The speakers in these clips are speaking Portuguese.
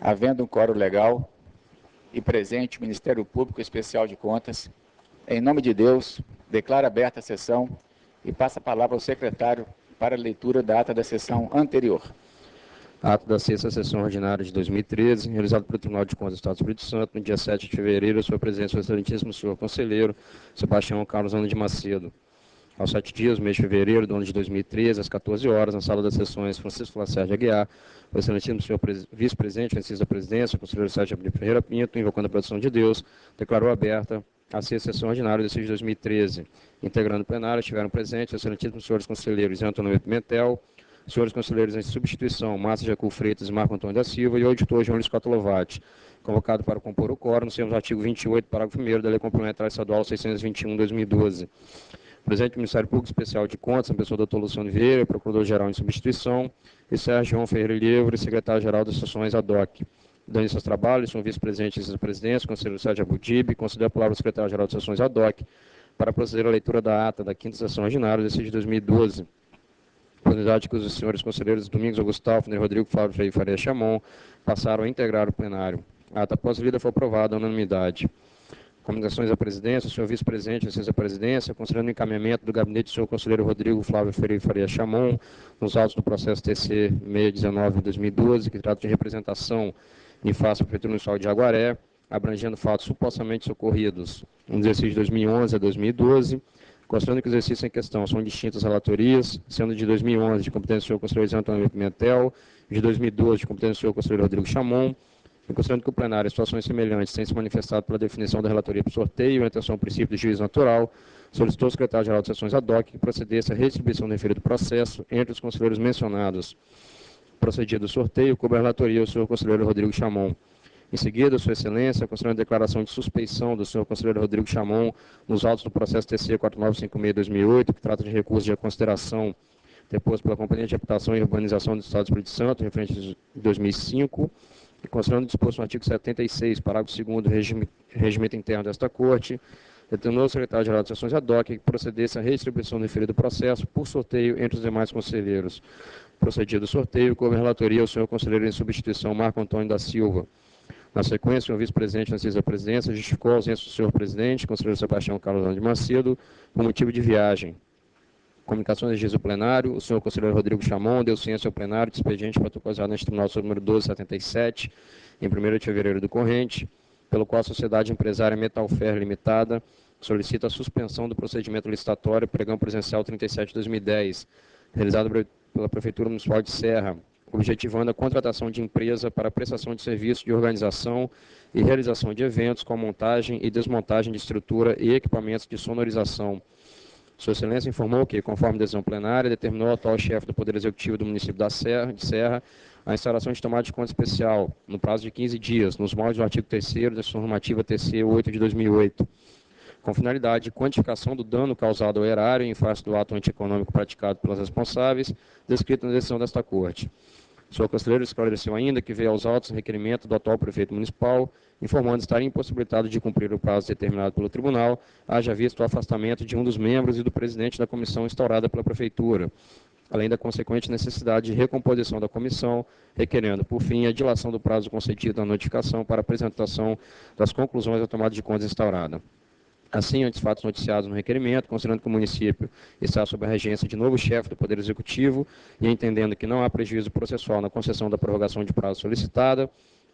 havendo um quórum legal e presente o Ministério Público Especial de Contas, em nome de Deus, declaro aberta a sessão e passo a palavra ao secretário para a leitura da ata da sessão anterior. Ato da sexta sessão ordinária de 2013, realizado pelo Tribunal de Contas do Estado do Espírito Santo, no dia 7 de fevereiro, a sua presença, o excelentíssimo senhor conselheiro Sebastião Carlos Ano de Macedo. Aos 7 dias, mês de fevereiro do ano de 2013, às 14 horas, na sala das sessões Francisco Lacerda Aguiar, o excelentíssimo senhor vice-presidente, Francisco da Presidência, o conselheiro Sérgio Ferreira Pinto, invocando a proteção de Deus, declarou aberta a sexta sessão ordinária desse de 2013. Integrando o plenário, estiveram presentes os excelentíssimos senhores conselheiros Antônio Pimentel, senhores conselheiros em substituição, Márcia Jacu Freitas e Marco Antônio da Silva, e o auditor João Luiz Cotolovati, convocado para compor o quórum, nos termos do artigo 28, parágrafo 1º da Lei Complementar Estadual 621/2012. Presidente do Ministério Público Especial de Contas, a pessoa do Dr. Luciano Vieira, Procurador-Geral em substituição, e Sérgio João Ferreira Livre, Secretário-Geral das Sessões ad-hoc. Dando seus trabalhos, são vice-presidente da presidência, conselheiro Sérgio Abudib, concedeu a palavra ao Secretário-Geral das Sessões ad-hoc para proceder à leitura da ata da quinta sessão ordinária desse de 2012. Oportunidade que os senhores conselheiros Domingos Augusto Talfner, Rodrigo Flávio Freire Faria Chamon passaram a integrar o plenário. A ata após-lida foi aprovada à unanimidade. Comunicações à presidência, o senhor vice-presidente, licença à presidência, considerando o encaminhamento do gabinete do senhor conselheiro Rodrigo Flávio Freire Faria Chamon, nos autos do processo TC 619 de 2012, que trata de representação em face da Prefeitura Municipal de Aguaré, abrangendo fatos supostamente socorridos no exercício de 2011 a 2012, considerando que os exercícios em questão são distintas relatorias, sendo de 2011 de competência do senhor conselheiro Antônio Pimentel, de 2012 de competência do senhor conselheiro Rodrigo Chamon, e considerando que o plenário, em situações semelhantes, tem se manifestado pela definição da relatoria por sorteio, em atenção ao princípio do juízo natural, solicitou ao secretário-geral de sessões ad-hoc que procedesse à redistribuição do referido processo entre os conselheiros mencionados. Procedido o sorteio, coube a relatoria ao senhor conselheiro Rodrigo Chamon. Em seguida, sua excelência, considerando a declaração de suspeição do senhor conselheiro Rodrigo Chamon nos autos do processo TC 4956/2008, que trata de recurso de consideração deposto pela Companhia de Habitação e Urbanização do Estado do Espírito Santo, referente de 2005, e considerando o disposto no artigo 76, parágrafo 2º do regimento interno desta Corte, determinou ao secretário-geral de sessões ad-hoc que procedesse à redistribuição do referido processo por sorteio entre os demais conselheiros. Procedido o sorteio, coube a relatoria ao senhor conselheiro em substituição Marco Antônio da Silva. Na sequência, o senhor vice-presidente na da presidência justificou a ausência do senhor presidente, conselheiro Sebastião Carlos Ano de Macedo, por motivo de viagem. Comunicações de plenário, o senhor conselheiro Rodrigo Chamon deu ciência ao plenário de expediente protocolizado neste Tribunal sob número 1277, em 1º de fevereiro do corrente, pelo qual a Sociedade Empresária Metalfer Limitada solicita a suspensão do procedimento licitatório pregão presencial 37/2010, realizado pela Prefeitura Municipal de Serra, objetivando a contratação de empresa para prestação de serviço de organização e realização de eventos com montagem e desmontagem de estrutura e equipamentos de sonorização. Sua Excelência informou que, conforme decisão plenária, determinou ao atual chefe do Poder Executivo do município de Serra a instalação de tomada de conta especial, no prazo de 15 dias, nos moldes do artigo 3º da Sua Normativa TC 8 de 2008, com finalidade de quantificação do dano causado ao erário em face do ato antieconômico praticado pelas responsáveis, descrito na decisão desta Corte. O senhor conselheiro esclareceu ainda que veio aos autos requerimento do atual prefeito municipal, informando estar impossibilitado de cumprir o prazo determinado pelo tribunal, haja visto o afastamento de um dos membros e do presidente da comissão instaurada pela prefeitura, além da consequente necessidade de recomposição da comissão, requerendo, por fim, a dilação do prazo concedido à notificação para apresentação das conclusões da tomada de contas instaurada. Assim, antes fatos noticiados no requerimento, considerando que o município está sob a regência de novo chefe do Poder Executivo e entendendo que não há prejuízo processual na concessão da prorrogação de prazo solicitada,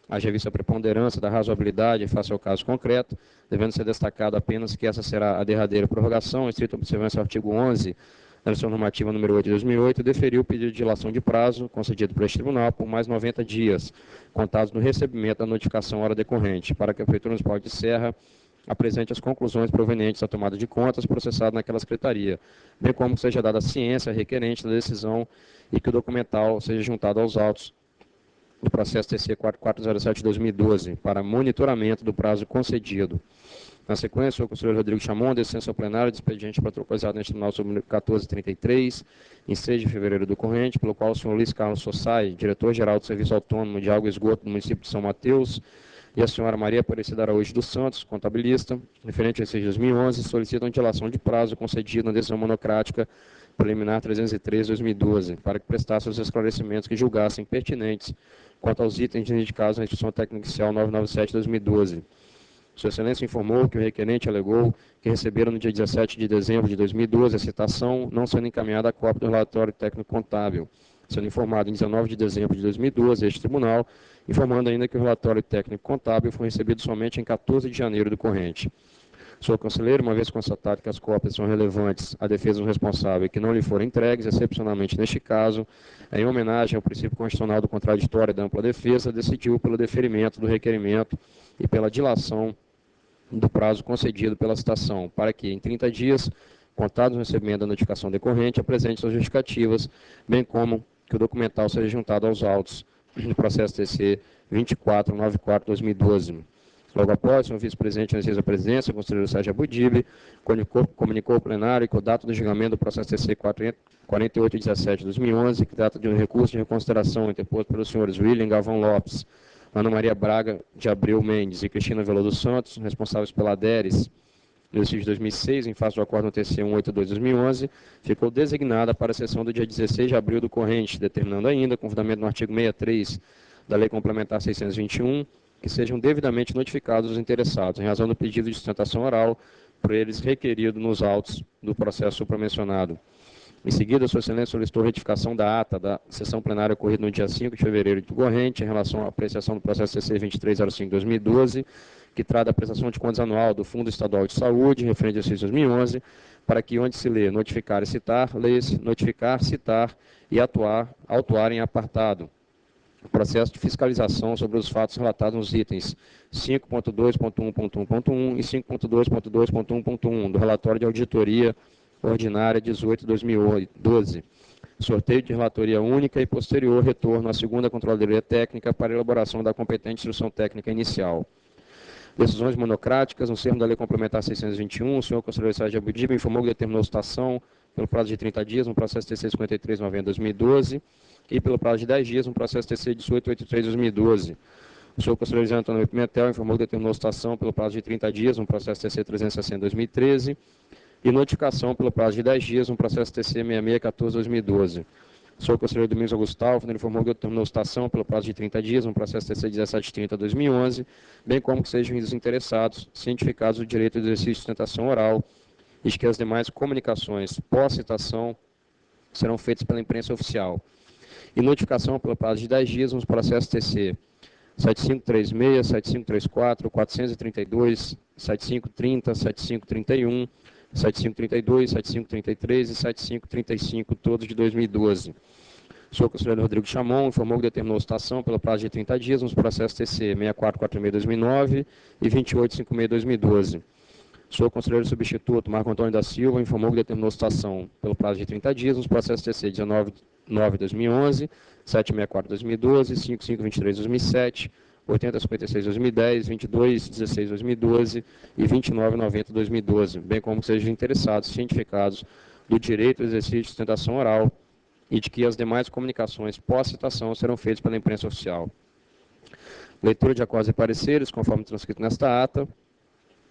haja vista a preponderância da razoabilidade face ao caso concreto, devendo ser destacado apenas que essa será a derradeira prorrogação, em estrita observância ao artigo 11 da Lição Normativa número 8 de 2008, deferiu o pedido de dilação de prazo concedido por este tribunal por mais 90 dias, contados no recebimento da notificação hora decorrente, para que a Prefeitura Municipal de Serra apresente as conclusões provenientes da tomada de contas processada naquela secretaria, bem como seja dada a ciência requerente da decisão e que o documental seja juntado aos autos do processo TC 4407/2012 para monitoramento do prazo concedido. Na sequência, o conselheiro Rodrigo Chamon deu ciência ao plenário de expediente protocolizado neste tribunal sob o número 1433, em 6 de fevereiro do corrente, pelo qual o senhor Luiz Carlos Sossai, diretor-geral do Serviço Autônomo de Água e Esgoto do município de São Mateus, e a senhora Maria Aparecida Araújo dos Santos, contabilista, referente a 6 de 2011, solicitam dilação de prazo concedido na decisão monocrática preliminar 303/2012, para que prestasse os esclarecimentos que julgassem pertinentes quanto aos itens indicados na Instrução Técnica Inicial 997/2012. Sua Excelência informou que o requerente alegou que receberam no dia 17 de dezembro de 2012 a citação, não sendo encaminhada a cópia do relatório técnico contábil, sendo informado em 19 de dezembro de 2012 este tribunal, informando ainda que o relatório técnico contábil foi recebido somente em 14 de janeiro do corrente. Senhor conselheiro, uma vez constatado que as cópias são relevantes à defesa do responsável e que não lhe foram entregues, excepcionalmente neste caso, em homenagem ao princípio constitucional do contraditório e da ampla defesa, decidiu pelo deferimento do requerimento e pela dilação do prazo concedido pela citação, para que, em 30 dias, contados o recebimento da notificação decorrente, apresente suas justificativas, bem como que o documental seja juntado aos autos do processo TC 2494/2012. Logo após, o senhor vice-presidente na exercício da presidência, o conselheiro Sérgio Abudib, comunicou ao plenário que o data do julgamento do processo TC 4817/2011, que data de um recurso de reconsideração interposto pelos senhores William Galvão Lopes, Ana Maria Braga de Abreu Mendes e Cristina Veloso Santos, responsáveis pela ADERES, no exercício de 2006, em face do acordo no TC 182/2011, ficou designada para a sessão do dia 16 de abril do corrente, determinando ainda, com fundamento no artigo 63 da Lei Complementar 621, que sejam devidamente notificados os interessados, em razão do pedido de sustentação oral por eles requerido nos autos do processo supramencionado. Em seguida, Sua Excelência solicitou retificação da ata da sessão plenária ocorrida no dia 5 de fevereiro do corrente, em relação à apreciação do processo CC 2305/2012, que trata a prestação de contas anual do Fundo Estadual de Saúde, referente ao exercício 2011, para que, onde se lê notificar e citar, leia-se notificar, citar e autuar em apartado. O processo de fiscalização sobre os fatos relatados nos itens 5.2.1.1.1 e 5.2.2.1.1 do relatório de auditoria ordinária 18/2012, sorteio de relatoria única e posterior retorno à segunda Controladoria Técnica para elaboração da competente instrução técnica inicial. Decisões monocráticas, no termo da Lei Complementar 621, o senhor conselheiro Sérgio Abudib informou que determinou citação pelo prazo de 30 dias no processo TC 5390/2012 e pelo prazo de 10 dias no processo TC 1883/2012. O senhor conselheiro José Antônio Pimentel informou que determinou citação pelo prazo de 30 dias no processo TC 360/2013 e notificação pelo prazo de 10 dias no processo TC 6614/2012. O senhor conselheiro Domingos Augustalvo informou que determinou citação pelo prazo de 30 dias no processo TC 1730/2011, bem como que sejam os interessados cientificados do direito de exercício de sustentação oral e de que as demais comunicações pós-citação serão feitas pela imprensa oficial. E notificação pelo prazo de 10 dias nos processos TC 7536, 7534, 432, 7530, 7531, 7532, 7533 e 7535, todos de 2012. O senhor conselheiro Rodrigo Chamon informou que determinou citação pelo prazo de 30 dias nos processos TC 6446/2009 e 2856/2012. O senhor conselheiro substituto Marco Antônio da Silva informou que determinou citação pelo prazo de 30 dias nos processos TC 19/9/2011, 764/2012, 5523/2007, 8056/2010, 2216/2012 e 2990/2012, bem como que sejam interessados cientificados do direito ao exercício de sustentação oral e de que as demais comunicações pós-citação serão feitas pela imprensa oficial. Leitura de acordos e pareceres, conforme transcrito nesta ata.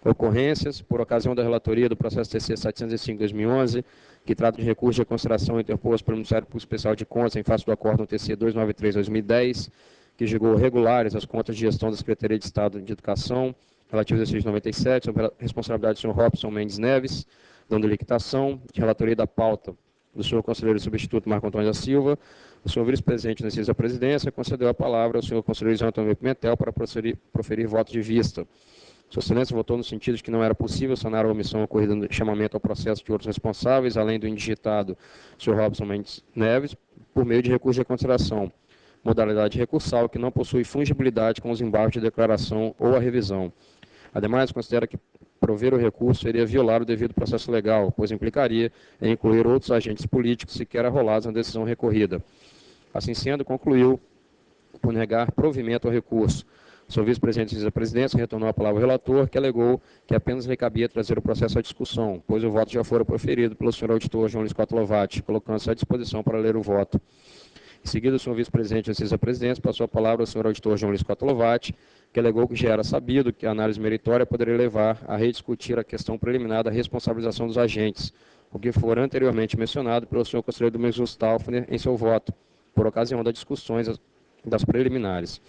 Ocorrências, por ocasião da relatoria do processo TC 705/2011, que trata de recurso de consideração interposto pelo Ministério Público Especial de Contas em face do acordo TC 293/2010, que julgou regulares as contas de gestão da Secretaria de Estado de Educação, relativas ao exercício de 97, sob a responsabilidade do senhor Robson Mendes Neves, dando liquidação, de relatoria da pauta do senhor conselheiro substituto Marco Antônio da Silva. O senhor vice-presidente no exercício da presidência concedeu a palavra ao senhor conselheiro José Antônio Pimentel para proferir voto de vista. Sua Excelência votou no sentido de que não era possível sanar a omissão ocorrida no chamamento ao processo de outros responsáveis, além do indigitado senhor Robson Mendes Neves, por meio de recurso de consideração, modalidade recursal que não possui fungibilidade com os embargos de declaração ou a revisão. Ademais, considera que prover o recurso seria violar o devido processo legal, pois implicaria em incluir outros agentes políticos sequer arrolados na decisão recorrida. Assim sendo, concluiu por negar provimento ao recurso. O senhor vice-presidente da presidência retornou a palavra ao relator, que alegou que apenas lhe cabia trazer o processo à discussão, pois o voto já fora proferido pelo senhor auditor João Luiz Cotlovati, colocando-se à disposição para ler o voto. Em seguida, o senhor vice-presidente exercício da presidência passou a palavra ao senhor auditor João Luiz Cotolovati, que alegou que já era sabido que a análise meritória poderia levar a rediscutir a questão preliminar da responsabilização dos agentes, o que for anteriormente mencionado pelo senhor conselheiro Domingos Staufner em seu voto, por ocasião das discussões das preliminares.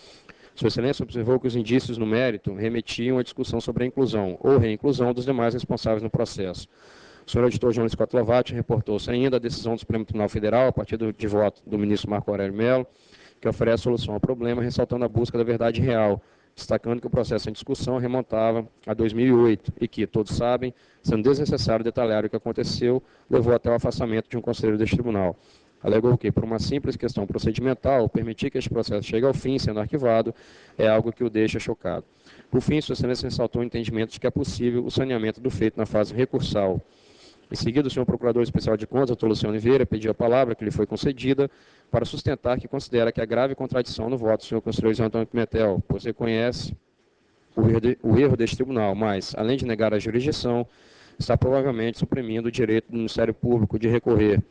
Sua Excelência observou que os indícios no mérito remetiam à discussão sobre a inclusão ou reinclusão dos demais responsáveis no processo. O senhor auditor João Luiz Cotolovati reportou-se ainda a decisão do Supremo Tribunal Federal, a partir de voto do ministro Marco Aurélio Mello, que oferece solução ao problema, ressaltando a busca da verdade real, destacando que o processo em discussão remontava a 2008 e que, todos sabem, sendo desnecessário detalhar o que aconteceu, levou até o afastamento de um conselheiro deste tribunal. Alegou que, por uma simples questão procedimental, permitir que este processo chegue ao fim, sendo arquivado, é algo que o deixa chocado. Por fim, Sua Excelência ressaltou o entendimento de que é possível o saneamento do feito na fase recursal. Em seguida, o senhor Procurador Especial de Contas, Dr. Luciano Oliveira, pediu a palavra, que lhe foi concedida, para sustentar que considera que há grave contradição no voto do senhor conselheiro José Antônio Pimentel, pois reconhece o erro deste tribunal, mas, além de negar a jurisdição, está provavelmente suprimindo o direito do Ministério Público de recorrer.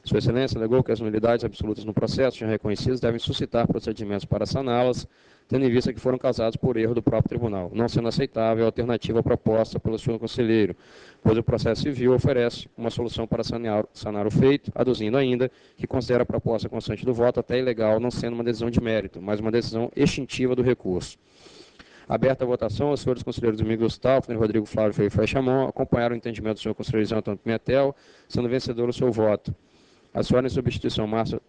Sua Excelência alegou que as nulidades absolutas no processo já reconhecidas devem suscitar procedimentos para saná-las, tendo em vista que foram causados por erro do próprio tribunal, não sendo aceitável a alternativa proposta pelo senhor conselheiro, pois o processo civil oferece uma solução para sanar o feito, aduzindo ainda que considera a proposta constante do voto até ilegal, não sendo uma decisão de mérito, mas uma decisão extintiva do recurso. Aberta a votação, os senhores conselheiros Domingos Staufner e Rodrigo Flávio Freire Fechamon acompanharam o entendimento do senhor conselheiro José Antônio Pimentel, sendo vencedor o seu voto. A senhora em substituição Márcia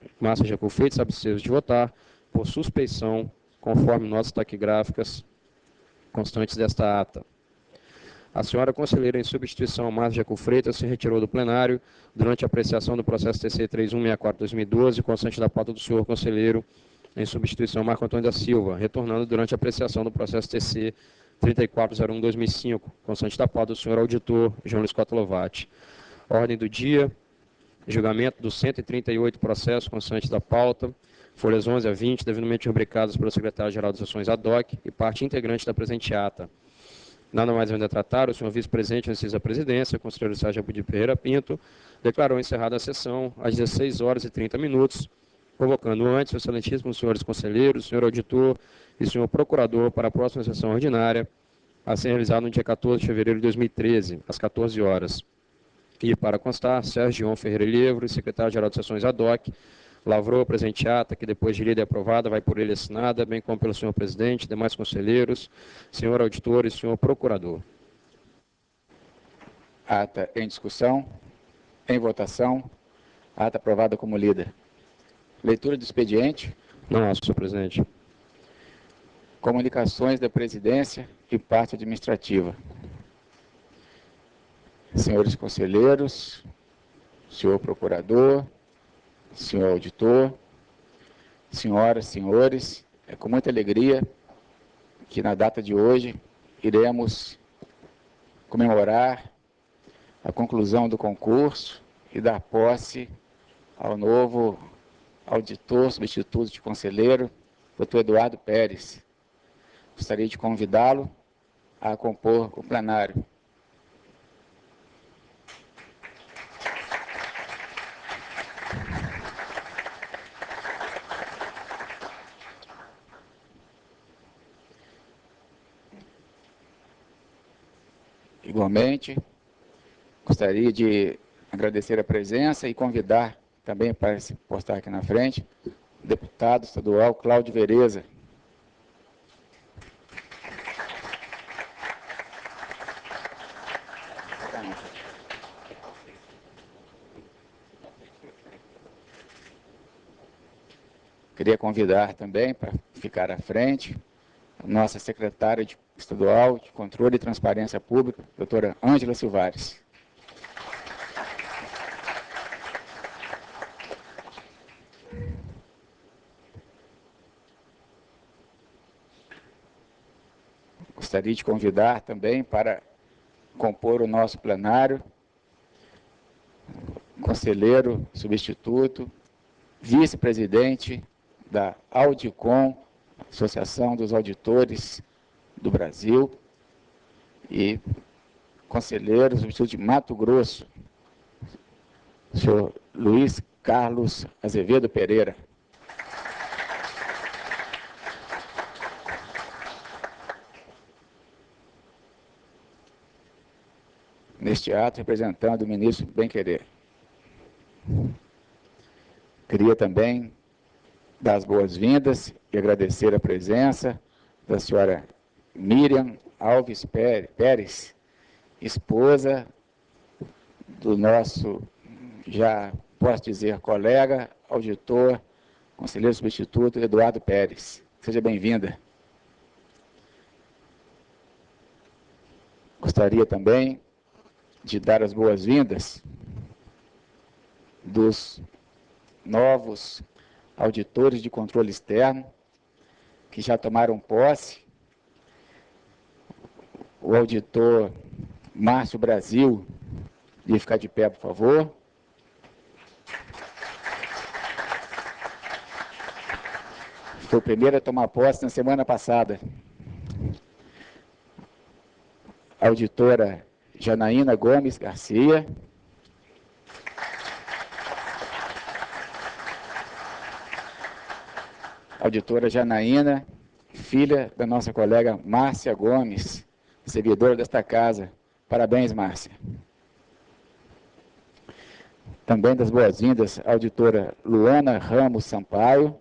Jacob Freitas se absteve de votar por suspeição, conforme notas taquigráficas constantes desta ata. A senhora conselheira em substituição Márcia Jacob Freitas se retirou do plenário durante a apreciação do processo TC 3164-2012, constante da pauta do senhor conselheiro em substituição Marco Antônio da Silva, retornando durante a apreciação do processo TC 3401-2005, constante da pauta do senhor auditor João Luiz Cotolovati. Ordem do dia: julgamento dos 138 processos constantes da pauta, folhas 11 a 20, devidamente rubricadas pelo secretário-geral das Sessões ad hoc e parte integrante da presente ata. Nada mais havendo a tratar, o senhor vice-presidente no exercício da presidência, o conselheiro Sérgio Abudi Ferreira Pinto, declarou encerrada a sessão às 16 horas e 30 minutos, convocando antes os excelentíssimos senhores conselheiros, senhor auditor e senhor procurador para a próxima sessão ordinária, a ser realizada no dia 14 de fevereiro de 2013, às 14 horas. E, para constar, Sérgio João Ferreira Livro, secretário-geral de Sessões ad hoc, lavrou a presente ata, que depois de lida e aprovada, vai por ele assinada, bem como pelo senhor presidente, demais conselheiros, senhor auditor e senhor procurador. Ata em discussão, em votação, ata aprovada como lida. Leitura do expediente. Não há, senhor presidente. Comunicações da presidência e parte administrativa. Senhores conselheiros, senhor procurador, senhor auditor, senhoras, senhores, é com muita alegria que na data de hoje iremos comemorar a conclusão do concurso e dar posse ao novo auditor substituto de conselheiro, Dr. Eduardo Pérez. Gostaria de convidá-lo a compor o plenário. Igualmente, gostaria de agradecer a presença e convidar também para se postar aqui na frente o deputado estadual Cláudio Vereza. Queria convidar também para ficar à frente a nossa secretária estadual de Controle e Transparência Pública, doutora Ângela Silvares. Gostaria de convidar também para compor o nosso plenário, conselheiro substituto, vice-presidente da Audicom, Associação dos Auditores do Brasil, e conselheiro substituto de Mato Grosso, o senhor Luiz Carlos Azevedo Pereira. neste ato, representando o ministro Bem-Querer. Queria também dar as boas-vindas e agradecer a presença da senhora Miriam Alves Pérez, esposa do nosso, já posso dizer, colega, auditor, conselheiro substituto Eduardo Pérez. Seja bem-vinda. Gostaria também de dar as boas-vindas dos novos auditores de controle externo que já tomaram posse. O auditor Márcio Brasil, ia ficar de pé, por favor. Foi o primeiro a tomar posse na semana passada. A auditora Janaína Gomes Garcia. Auditora Janaína, filha da nossa colega Márcia Gomes, servidora desta casa. Parabéns, Márcia. Também das boas-vindas, a auditora Luana Ramos Sampaio.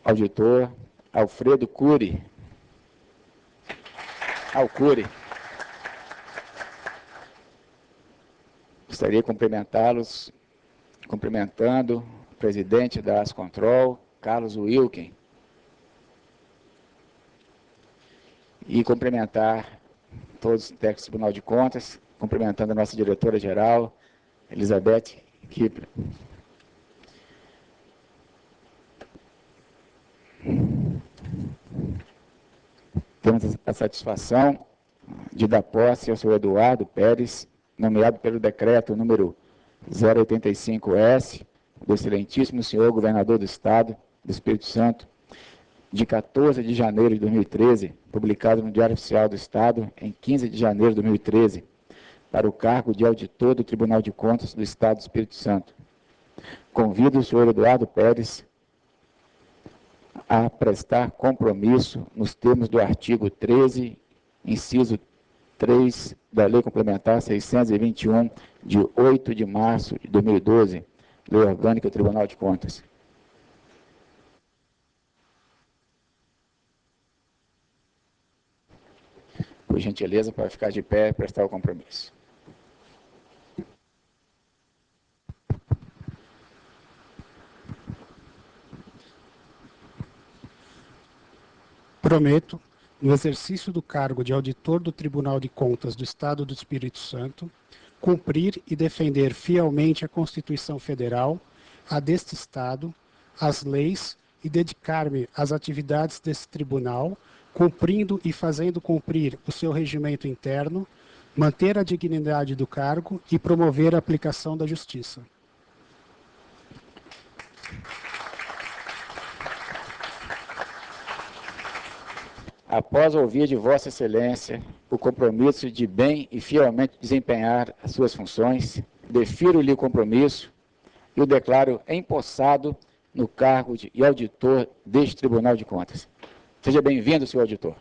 Auditor Alfredo Cury. Alcuri. Gostaria de cumprimentá-los, cumprimentando o presidente da Ascontrol, Carlos Wilken, e cumprimentar todos os técnicos do Tribunal de Contas, cumprimentando a nossa diretora-geral, Elizabeth Kipler. Temos a satisfação de dar posse ao senhor Eduardo Pérez, nomeado pelo decreto número 085-S, do excelentíssimo senhor governador do Estado do Espírito Santo, de 14 de janeiro de 2013, publicado no Diário Oficial do Estado, em 15 de janeiro de 2013, para o cargo de auditor do Tribunal de Contas do Estado do Espírito Santo. Convido o senhor Eduardo Pérez a prestar compromisso nos termos do artigo 13, inciso 3 da Lei Complementar 621, de 8 de março de 2012, Lei Orgânica do Tribunal de Contas. Por gentileza, para ficar de pé e prestar o compromisso. Prometo, no exercício do cargo de auditor do Tribunal de Contas do Estado do Espírito Santo, cumprir e defender fielmente a Constituição Federal, a deste Estado, as leis e dedicar-me às atividades desse tribunal, cumprindo e fazendo cumprir o seu regimento interno, manter a dignidade do cargo e promover a aplicação da justiça. Após ouvir de Vossa Excelência o compromisso de bem e fielmente desempenhar as suas funções, defiro-lhe o compromisso e o declaro empossado no cargo de auditor deste Tribunal de Contas. Seja bem-vindo, senhor auditor.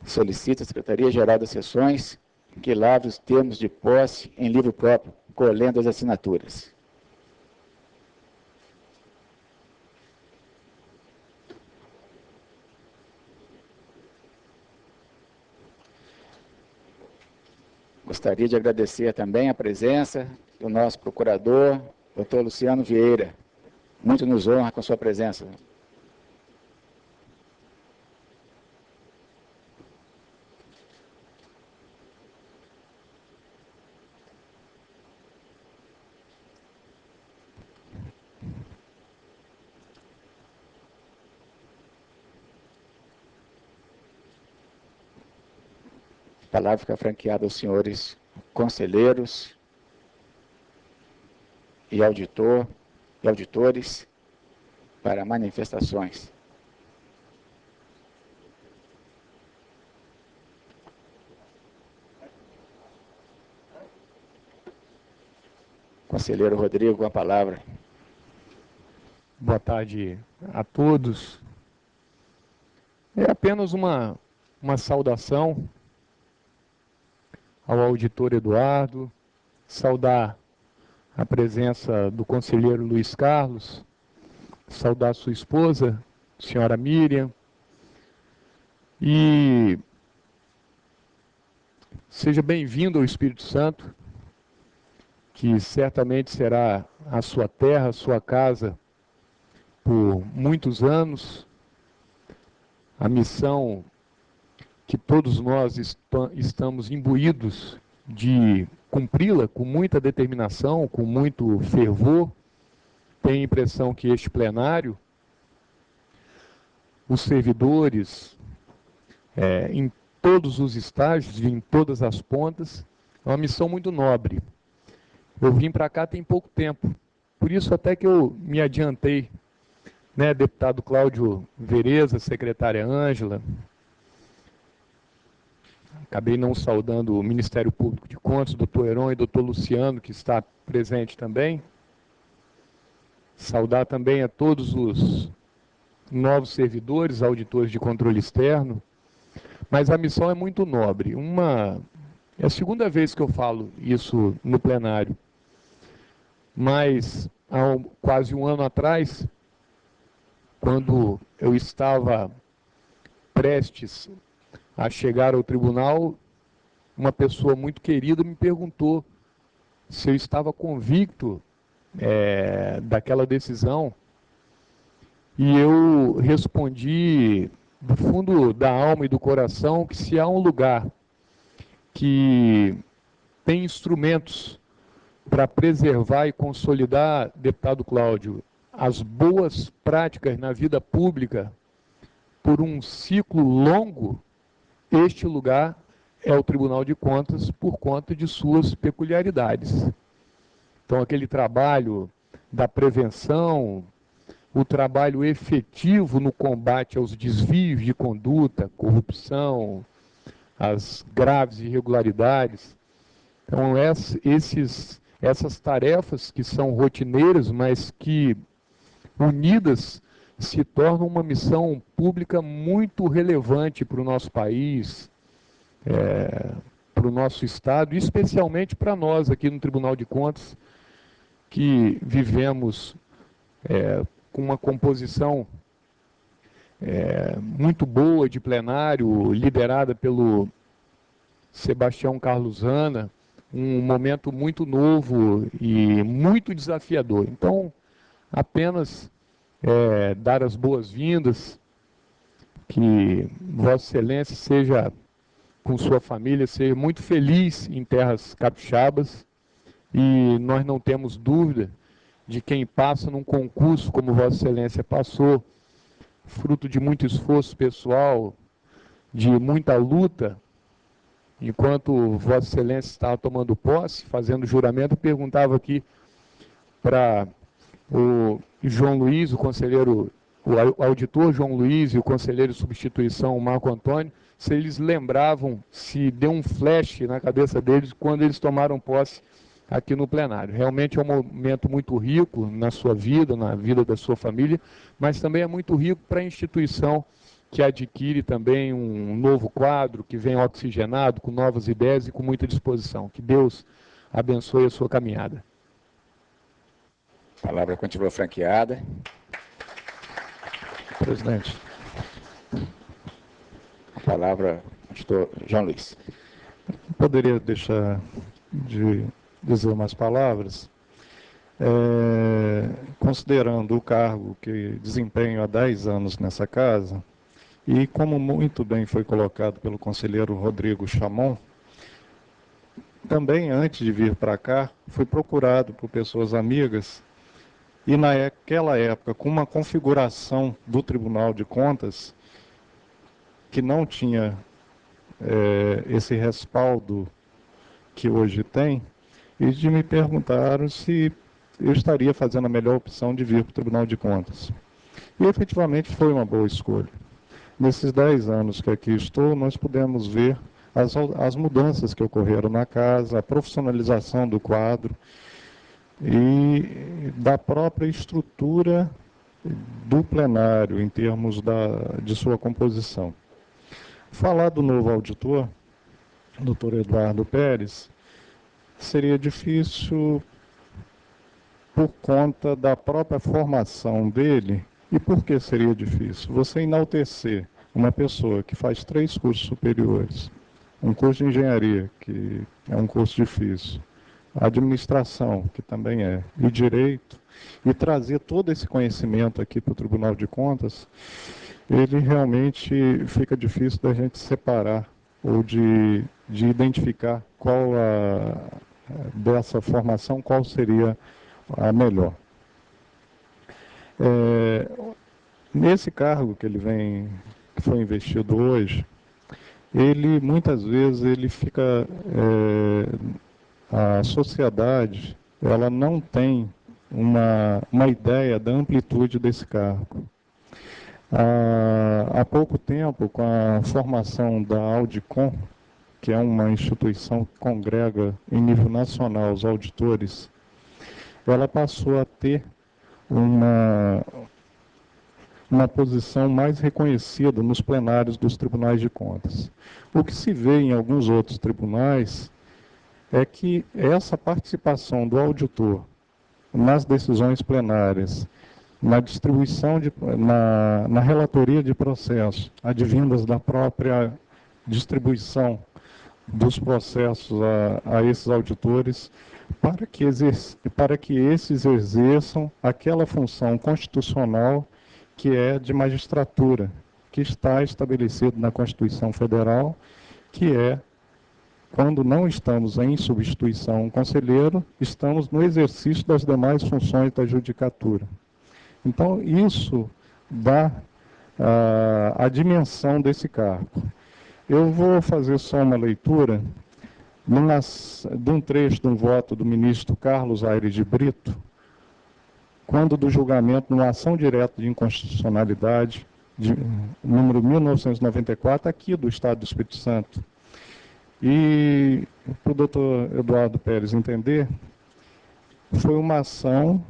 Solicito à Secretaria-Geral das Sessões que lavre os termos de posse em livro próprio, colhendo as assinaturas. Gostaria de agradecer também a presença do nosso procurador, doutor Luciano Vieira. Muito nos honra com a sua presença. A palavra fica franqueada aos senhores conselheiros e auditores para manifestações. Conselheiro Rodrigo, com a palavra. Boa tarde a todos. É apenas uma saudação ao auditor Eduardo, saudar a presença do conselheiro Luiz Carlos, saudar sua esposa, senhora Miriam, e seja bem-vindo ao Espírito Santo, que certamente será a sua terra, a sua casa por muitos anos. A missão que todos nós estamos imbuídos de cumpri-la com muita determinação, com muito fervor. Tenho a impressão que este plenário, os servidores, em todos os estágios e em todas as pontas, é uma missão muito nobre. Eu vim para cá tem pouco tempo, por isso até que eu me adiantei, né, deputado Cláudio Vereza, secretária Ângela. Acabei não saudando o Ministério Público de Contas, doutor Heron e doutor Luciano, que está presente também. Saudar também a todos os novos servidores, auditores de controle externo. Mas a missão é muito nobre. É a segunda vez que eu falo isso no plenário. Mas há quase um ano atrás, quando eu estava prestes a chegar ao tribunal, uma pessoa muito querida me perguntou se eu estava convicto daquela decisão, e eu respondi do fundo da alma e do coração que se há um lugar que tem instrumentos para preservar e consolidar, deputado Cláudio, as boas práticas na vida pública por um ciclo longo, este lugar é o Tribunal de Contas por conta de suas peculiaridades. Então, aquele trabalho da prevenção, o trabalho efetivo no combate aos desvios de conduta, corrupção, as graves irregularidades. Então, essas tarefas que são rotineiras, mas que unidas se tornam uma missão pública muito relevante para o nosso país, para o nosso Estado, e especialmente para nós aqui no Tribunal de Contas, que vivemos com uma composição muito boa de plenário, liderada pelo Sebastião Carlos Hanna, um momento muito novo e muito desafiador. Então, apenas dar as boas-vindas, que Vossa Excelência seja com sua família, seja muito feliz em terras capixabas, e nós não temos dúvida de quem passa num concurso como Vossa Excelência passou, fruto de muito esforço pessoal, de muita luta. Enquanto Vossa Excelência estava tomando posse, fazendo juramento, eu perguntava aqui para o João Luiz, o conselheiro, o auditor João Luiz e o conselheiro de substituição, Marco Antônio, se eles lembravam, se deu um flash na cabeça deles quando eles tomaram posse aqui no plenário. Realmente é um momento muito rico na sua vida, na vida da sua família, mas também é muito rico para a instituição, que adquire também um novo quadro, que vem oxigenado, com novas ideias e com muita disposição. Que Deus abençoe a sua caminhada. A palavra continua franqueada. Presidente. A palavra, pastor João Luiz. Poderia deixar de dizer umas palavras? Considerando o cargo que desempenho há 10 anos nessa casa, e como muito bem foi colocado pelo conselheiro Rodrigo Chamon, também antes de vir para cá, fui procurado por pessoas amigas, e naquela época, com uma configuração do Tribunal de Contas, que não tinha esse respaldo que hoje tem, e de me perguntaram se eu estaria fazendo a melhor opção de vir para o Tribunal de Contas. E efetivamente foi uma boa escolha. Nesses 10 anos que aqui estou, nós pudemos ver as mudanças que ocorreram na casa, a profissionalização do quadro, e da própria estrutura do plenário, em termos de sua composição. Falar do novo auditor, doutor Eduardo Pérez, seria difícil por conta da própria formação dele. E por que seria difícil? Você enaltecer uma pessoa que faz 3 cursos superiores, um curso de engenharia, que é um curso difícil, administração, que também é, e direito, e trazer todo esse conhecimento aqui para o Tribunal de Contas, ele realmente fica difícil da gente separar ou de identificar qual dessa formação, qual seria a melhor. Nesse cargo que que foi investido hoje, ele muitas vezes a sociedade, ela não tem uma ideia da amplitude desse cargo. Há pouco tempo, com a formação da Audicom, que é uma instituição que congrega em nível nacional os auditores, ela passou a ter uma posição mais reconhecida nos plenários dos tribunais de contas. O que se vê em alguns outros tribunais é que essa participação do auditor nas decisões plenárias, na distribuição, na relatoria de processo, advindas da própria distribuição dos processos a esses auditores, para que esses exerçam aquela função constitucional que é de magistratura, que está estabelecido na Constituição Federal, que é, quando não estamos em substituição conselheiro, estamos no exercício das demais funções da judicatura. Então, isso dá a dimensão desse cargo. Eu vou fazer só uma leitura de um trecho de um voto do ministro Carlos Aires de Brito, quando do julgamento numa ação direta de inconstitucionalidade, número 1994, aqui do Estado do Espírito Santo. E, para o doutor Eduardo Pérez entender, foi uma ação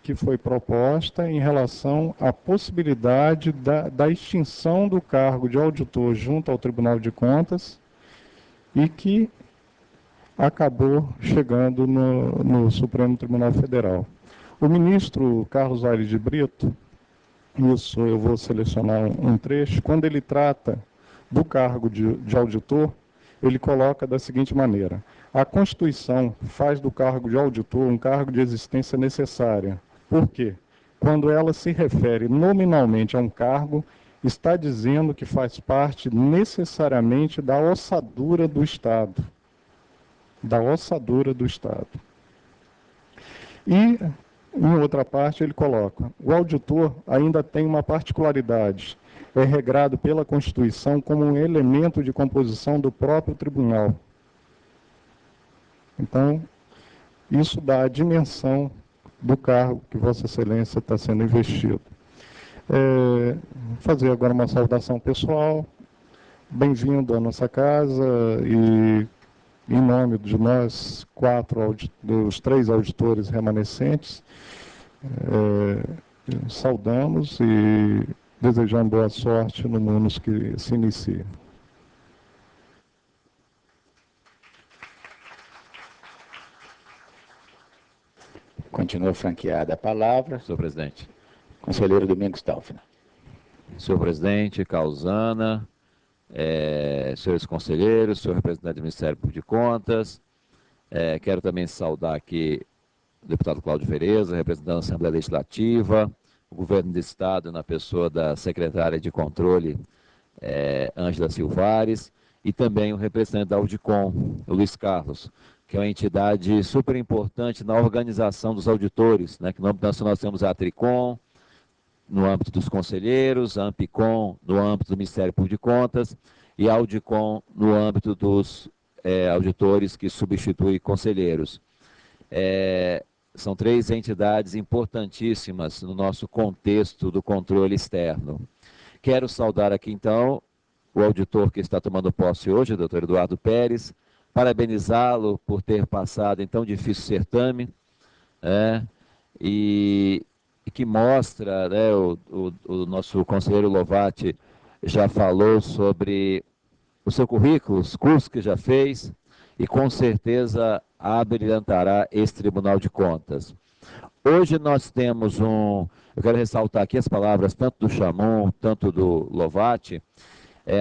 que foi proposta em relação à possibilidade da extinção do cargo de auditor junto ao Tribunal de Contas e que acabou chegando no Supremo Tribunal Federal. O ministro Carlos Aires de Brito, isso eu vou selecionar um trecho, quando ele trata do cargo de auditor, ele coloca da seguinte maneira: a Constituição faz do cargo de auditor um cargo de existência necessária. Por quê? Quando ela se refere nominalmente a um cargo, está dizendo que faz parte necessariamente da ossadura do Estado. Da ossadura do Estado. E, em outra parte, ele coloca: o auditor ainda tem uma particularidade, é regrado pela Constituição como um elemento de composição do próprio tribunal. Então, isso dá a dimensão do cargo que Vossa Excelência está sendo investido. Fazer agora uma saudação pessoal. Bem-vindo à nossa casa e, em nome de nós, dos 3 auditores remanescentes, saudamos e desejamos boa sorte no mundo que se inicia. Continua franqueada a palavra. Senhor presidente. Conselheiro Domingos Talfner. Senhor presidente, Causana, senhores conselheiros, senhor representante do Ministério Público de Contas, quero também saudar aqui o deputado Cláudio Vereza, representante da Assembleia Legislativa, o governo do Estado, na pessoa da secretária de Controle, Ângela Silvares, e também o representante da Audicom, o Luiz Carlos, que é uma entidade super importante na organização dos auditores, né? Que no âmbito nacional nós temos a Tricom, no âmbito dos conselheiros, a Ampicom, no âmbito do Ministério Público de Contas, e a Audicom, no âmbito dos auditores que substituem conselheiros. São 3 entidades importantíssimas no nosso contexto do controle externo. Quero saudar aqui, então, o auditor que está tomando posse hoje, o doutor Eduardo Pérez, parabenizá-lo por ter passado em tão difícil certame, e que mostra, né, o nosso conselheiro Lovati já falou sobre o seu currículo, os cursos que já fez, e com certeza abrilhantará esse Tribunal de Contas. Hoje nós temos eu quero ressaltar aqui as palavras tanto do Chamon, tanto do Lovati.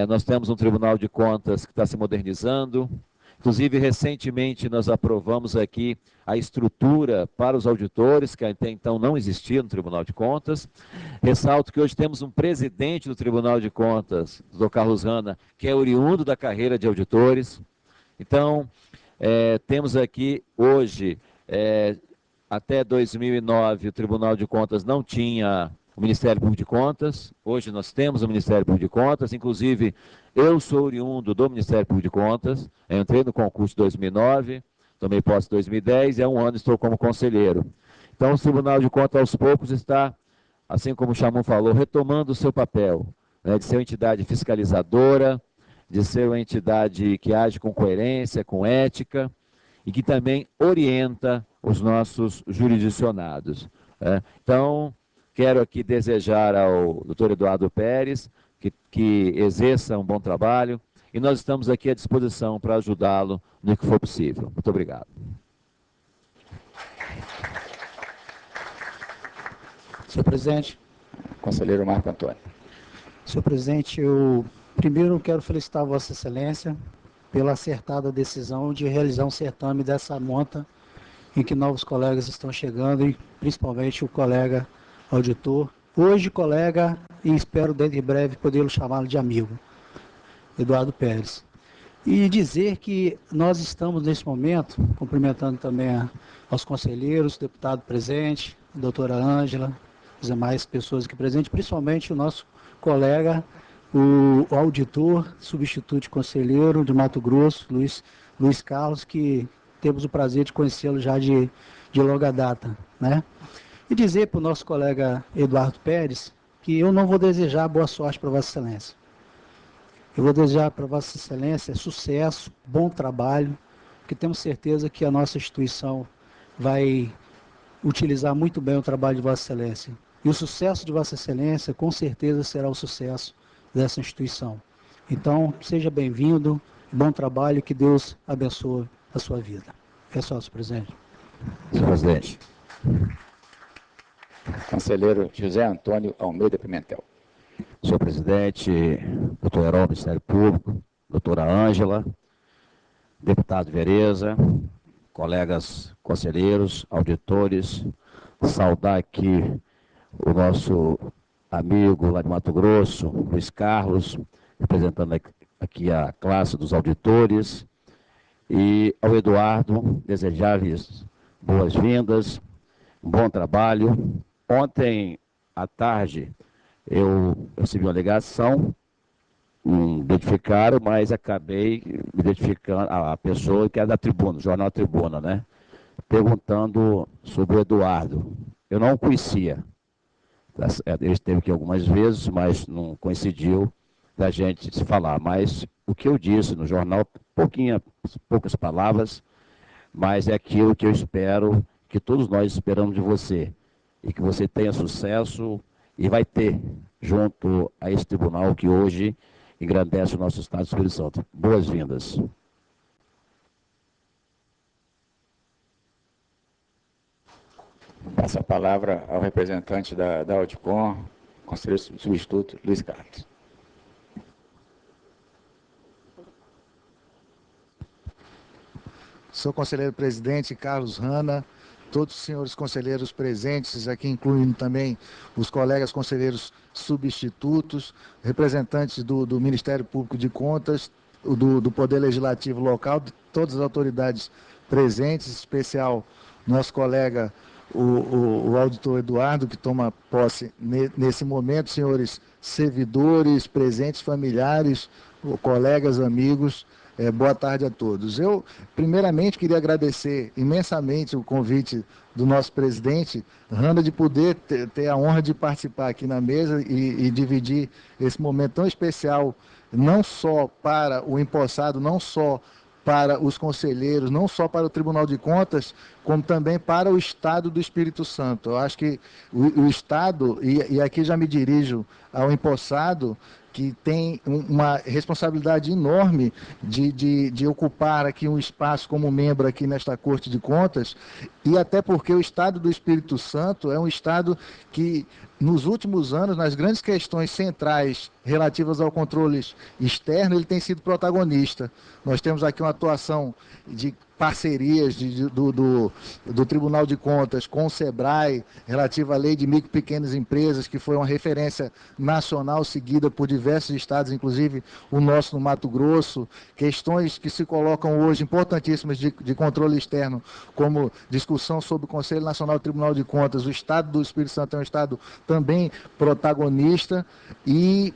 Nós temos um Tribunal de Contas que está se modernizando. Inclusive, recentemente nós aprovamos aqui a estrutura para os auditores, que até então não existia no Tribunal de Contas. Ressalto que hoje temos um presidente do Tribunal de Contas, o Dr. Carlos Hanna, que é oriundo da carreira de auditores. Então, temos aqui hoje, até 2009, o Tribunal de Contas não tinha o Ministério Público de Contas. Hoje nós temos o Ministério Público de Contas, inclusive eu sou oriundo do Ministério Público de Contas, eu entrei no concurso em 2009, tomei posse em 2010 e há um ano estou como conselheiro. Então o Tribunal de Contas aos poucos está, assim como o Chamon falou, retomando o seu papel, né, de ser uma entidade fiscalizadora, de ser uma entidade que age com coerência, com ética e que também orienta os nossos jurisdicionados. Então, quero aqui desejar ao doutor Eduardo Pérez que exerça um bom trabalho e nós estamos aqui à disposição para ajudá-lo no que for possível. Muito obrigado. Senhor presidente. Conselheiro Marco Antônio. Senhor presidente, eu primeiro quero felicitar Vossa Excelência pela acertada decisão de realizar um certame dessa monta em que novos colegas estão chegando e principalmente o colega auditor, hoje colega e espero dentro de breve poder chamá-lo de amigo, Eduardo Pérez. E dizer que nós estamos nesse momento, cumprimentando também aos conselheiros, deputado presente, a doutora Ângela, as demais pessoas aqui presentes, principalmente o nosso colega, o auditor, substituto conselheiro de Mato Grosso, Luiz Carlos, que temos o prazer de conhecê-lo já de longa data, né? E dizer para o nosso colega Eduardo Pérez que eu não vou desejar boa sorte para Vossa Excelência. Eu vou desejar para Vossa Excelência sucesso, bom trabalho, porque temos certeza que a nossa instituição vai utilizar muito bem o trabalho de Vossa Excelência. E o sucesso de Vossa Excelência, com certeza, será o sucesso dessa instituição. Então, seja bem-vindo, bom trabalho, que Deus abençoe a sua vida. É só, senhor presidente. Senhor presidente. Conselheiro José Antônio Almeida Pimentel. Senhor presidente, doutor Herói do Ministério Público, doutora Ângela, deputado Vereza, colegas conselheiros, auditores, saudar aqui o nosso amigo lá de Mato Grosso, Luiz Carlos, representando aqui a classe dos auditores, e ao Eduardo, desejar-lhes boas-vindas, um bom trabalho. Ontem à tarde eu recebi uma ligação, me identificaram, mas acabei me identificando a pessoa que é da Tribuna, Jornal Tribuna, né? Perguntando sobre o Eduardo. Eu não o conhecia. Ele esteve aqui algumas vezes, mas não coincidiu da gente se falar. Mas o que eu disse no jornal, poucas palavras, mas é aquilo que eu espero, que todos nós esperamos de você. E que você tenha sucesso e vai ter, junto a esse tribunal que hoje engrandece o nosso Estado do Espírito Santo. Boas-vindas. Passo a palavra ao representante da Audicom, conselheiro substituto, Luiz Carlos. Sou conselheiro presidente Carlos Hanna, todos os senhores conselheiros presentes, aqui incluindo também os colegas conselheiros substitutos, representantes do Ministério Público de Contas, do Poder Legislativo Local, todas as autoridades presentes, em especial nosso colega, o auditor Eduardo, que toma posse nesse momento, senhores servidores, presentes, familiares, colegas, amigos, boa tarde a todos. Eu, primeiramente, queria agradecer imensamente o convite do nosso presidente, Hanna, de poder ter a honra de participar aqui na mesa e dividir esse momento tão especial, não só para o empossado, não só para os conselheiros, não só para o Tribunal de Contas, como também para o Estado do Espírito Santo. Eu acho que o Estado, e aqui já me dirijo ao empossado, que tem uma responsabilidade enorme de ocupar aqui um espaço como membro aqui nesta Corte de Contas, e até porque o Estado do Espírito Santo é um Estado que, nos últimos anos, nas grandes questões centrais relativas ao controle externo, ele tem sido protagonista. Nós temos aqui uma atuação de parcerias do Tribunal de Contas com o SEBRAE, relativa à lei de micro e pequenas empresas, que foi uma referência nacional seguida por diversos estados, inclusive o nosso no Mato Grosso, questões que se colocam hoje importantíssimas de controle externo, como discussão sobre o Conselho Nacional do Tribunal de Contas. O Estado do Espírito Santo é um Estado também protagonista, e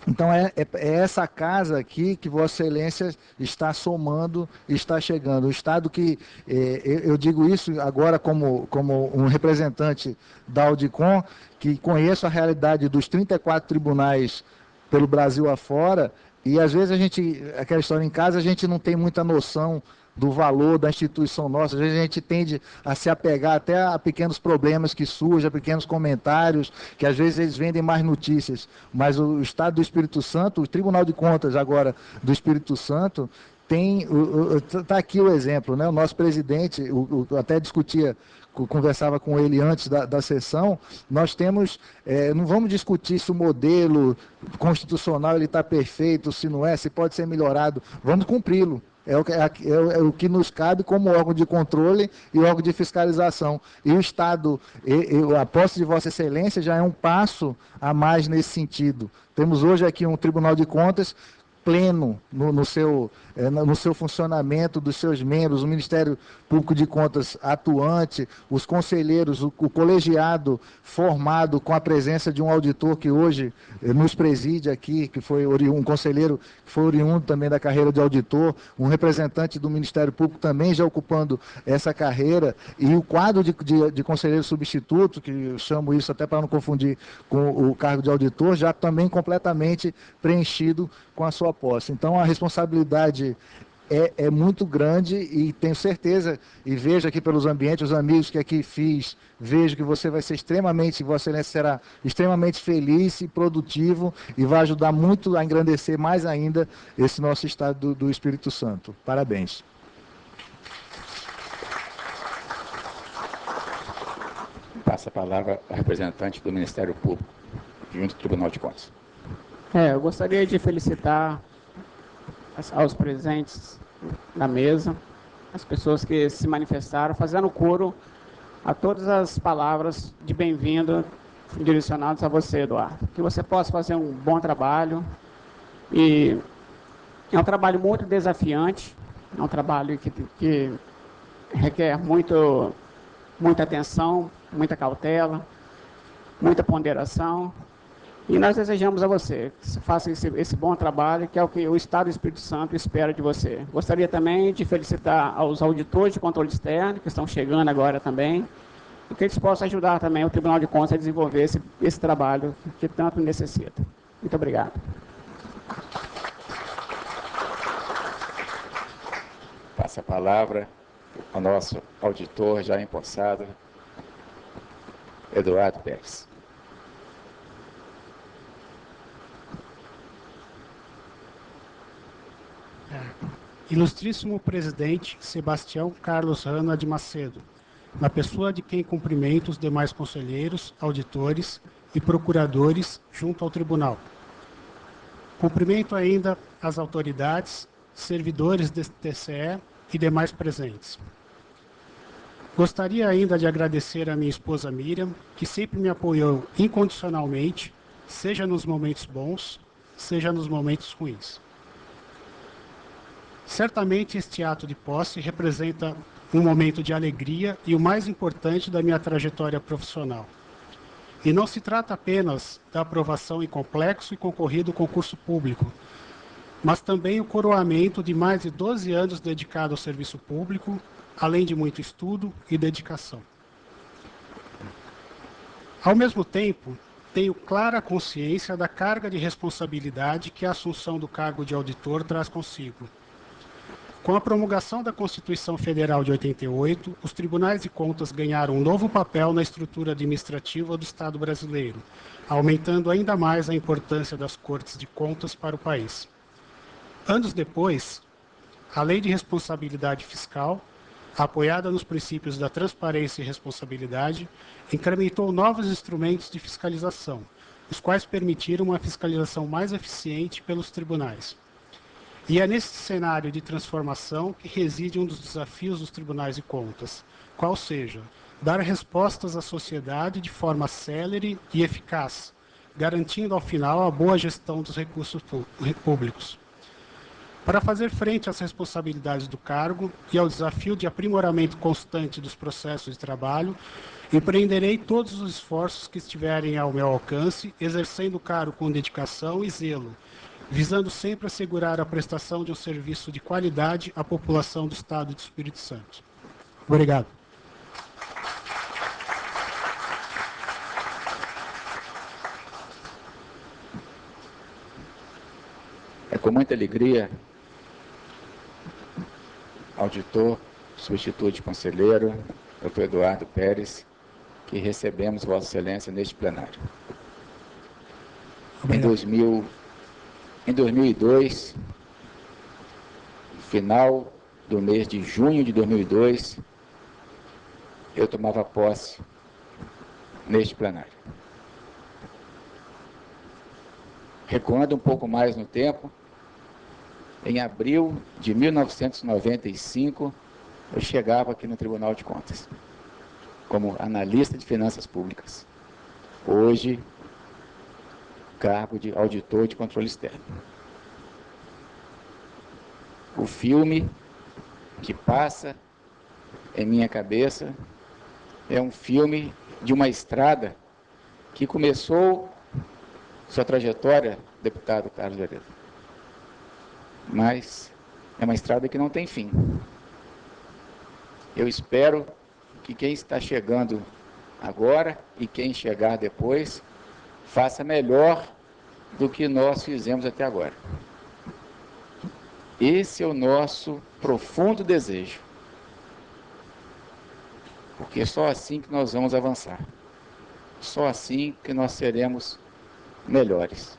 então é essa casa aqui que Vossa Excelência está somando, está chegando. O Estado que, eu digo isso agora como um representante da Audicom, que conheço a realidade dos 34 tribunais pelo Brasil afora, e às vezes aquela história em casa, a gente não tem muita noção do valor da instituição nossa. Às vezes a gente tende a se apegar até a pequenos problemas que surgem, a pequenos comentários, que às vezes eles vendem mais notícias. Mas o Estado do Espírito Santo, o Tribunal de Contas agora do Espírito Santo, está aqui o exemplo, né? O nosso presidente, até conversava com ele antes da sessão, nós temos, não vamos discutir se o modelo constitucional está perfeito, se não é, se pode ser melhorado, vamos cumpri-lo. É o que nos cabe como órgão de controle e órgão de fiscalização. E o Estado, a posse de Vossa Excelência já é um passo a mais nesse sentido. Temos hoje aqui um Tribunal de Contas pleno no seu funcionamento, dos seus membros, o Ministério Público de Contas atuante, os conselheiros, o colegiado formado com a presença de um auditor que hoje nos preside aqui, que foi um conselheiro que foi oriundo também da carreira de auditor, um representante do Ministério Público também já ocupando essa carreira, e o quadro de conselheiro substituto, que eu chamo isso até para não confundir com o cargo de auditor, já também completamente preenchido com a sua posse. Então, a responsabilidade é muito grande, e tenho certeza, e vejo aqui pelos ambientes, os amigos que aqui fiz, vejo que você vai ser Vossa Excelência será extremamente feliz e produtivo, e vai ajudar muito a engrandecer mais ainda esse nosso Estado do Espírito Santo. Parabéns. Passa a palavra ao representante do Ministério Público, junto ao Tribunal de Contas. Eu gostaria de felicitar aos presentes da mesa, as pessoas que se manifestaram, fazendo coro a todas as palavras de bem-vindo direcionadas a você, Eduardo. Que você possa fazer um bom trabalho, e é um trabalho muito desafiante, é um trabalho que requer muita atenção, muita cautela, muita ponderação. E nós desejamos a você que você faça esse bom trabalho, que é o que o Estado do Espírito Santo espera de você. Gostaria também de felicitar aos auditores de controle externo, que estão chegando agora também, e que eles possam ajudar também o Tribunal de Contas a desenvolver esse trabalho que tanto necessita. Muito obrigado. Passa a palavra ao nosso auditor já empossado, Eduardo Pérez. Ilustríssimo presidente Sebastião Carlos Hanna de Macedo, na pessoa de quem cumprimento os demais conselheiros, auditores e procuradores junto ao tribunal. Cumprimento ainda as autoridades, servidores do TCE e demais presentes. Gostaria ainda de agradecer a minha esposa Miriam, que sempre me apoiou incondicionalmente, seja nos momentos bons, seja nos momentos ruins. Certamente este ato de posse representa um momento de alegria e o mais importante da minha trajetória profissional. E não se trata apenas da aprovação em complexo e concorrido concurso público, mas também o coroamento de mais de 12 anos dedicado ao serviço público, além de muito estudo e dedicação. Ao mesmo tempo, tenho clara consciência da carga de responsabilidade que a assunção do cargo de auditor traz consigo. Com a promulgação da Constituição Federal de 88, os tribunais de contas ganharam um novo papel na estrutura administrativa do Estado brasileiro, aumentando ainda mais a importância das Cortes de Contas para o país. Anos depois, a Lei de Responsabilidade Fiscal, apoiada nos princípios da transparência e responsabilidade, incrementou novos instrumentos de fiscalização, os quais permitiram uma fiscalização mais eficiente pelos tribunais. E é nesse cenário de transformação que reside um dos desafios dos tribunais de contas, qual seja, dar respostas à sociedade de forma célere e eficaz, garantindo ao final a boa gestão dos recursos públicos. Para fazer frente às responsabilidades do cargo e ao desafio de aprimoramento constante dos processos de trabalho, empreenderei todos os esforços que estiverem ao meu alcance, exercendo o cargo com dedicação e zelo, visando sempre assegurar a prestação de um serviço de qualidade à população do Estado do Espírito Santo. Obrigado. É com muita alegria, auditor, substituto de conselheiro, doutor Eduardo Pérez, que recebemos Vossa Excelência neste plenário. Em 2002, final do mês de junho de 2002, eu tomava posse neste plenário. Recuando um pouco mais no tempo, em abril de 1995, eu chegava aqui no Tribunal de Contas, como analista de finanças públicas. Hoje, cargo de auditor de controle externo. O filme que passa em minha cabeça é um filme de uma estrada que começou sua trajetória, deputado Carlos Vereda, mas é uma estrada que não tem fim. Eu espero que quem está chegando agora e quem chegar depois faça melhor do que nós fizemos até agora. Esse é o nosso profundo desejo, porque é só assim que nós vamos avançar, só assim que nós seremos melhores.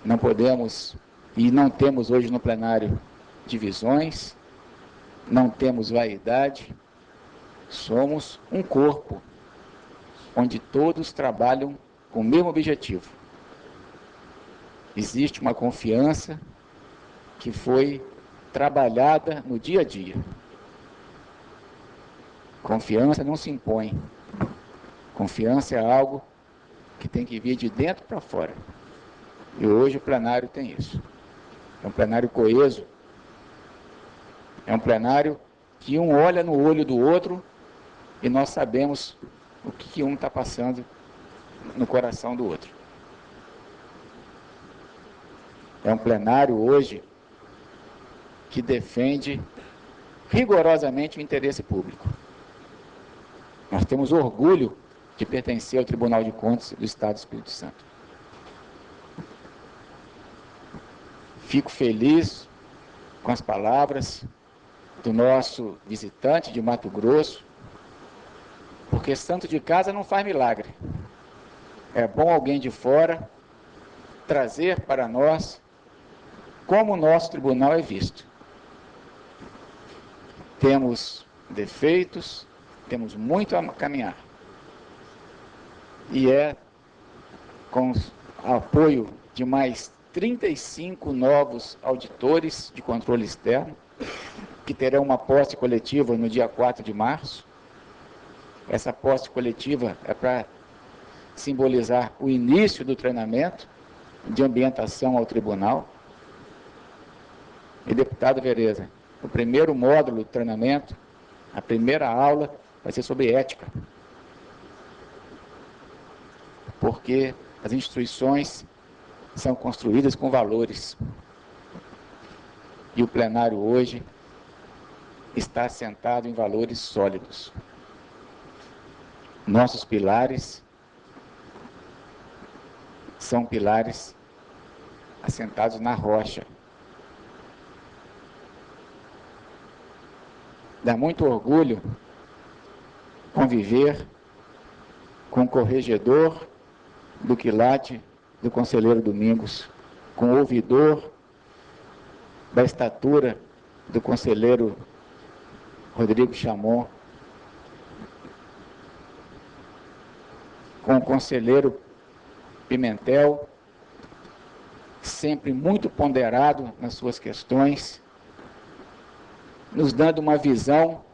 Não podemos e não temos hoje no plenário divisões, não temos vaidade, somos um corpo onde todos trabalham com o mesmo objetivo. Existe uma confiança que foi trabalhada no dia a dia. Confiança não se impõe. Confiança é algo que tem que vir de dentro para fora. E hoje o plenário tem isso. É um plenário coeso. É um plenário que um olha no olho do outro e nós sabemos o que um está passando no coração do outro. É um plenário hoje que defende rigorosamente o interesse público. Nós temos orgulho de pertencer ao Tribunal de Contas do Estado do Espírito Santo. Fico feliz com as palavras do nosso visitante de Mato Grosso, porque santo de casa não faz milagre. É bom alguém de fora trazer para nós como o nosso tribunal é visto. Temos defeitos, temos muito a caminhar. E é com o apoio de mais 35 novos auditores de controle externo, que terão uma posse coletiva no dia 4 de março. Essa posse coletiva é para simbolizar o início do treinamento de ambientação ao tribunal. E, deputado Vereza, o primeiro módulo do treinamento, a primeira aula, vai ser sobre ética. Porque as instituições são construídas com valores. E o plenário hoje está assentado em valores sólidos. Nossos pilares são pilares assentados na rocha. Dá muito orgulho conviver com o corregedor do quilate do conselheiro Domingos, com o ouvidor da estatura do conselheiro Rodrigo Chamon, com o conselheiro Pimentel, sempre muito ponderado nas suas questões, nos dando uma visão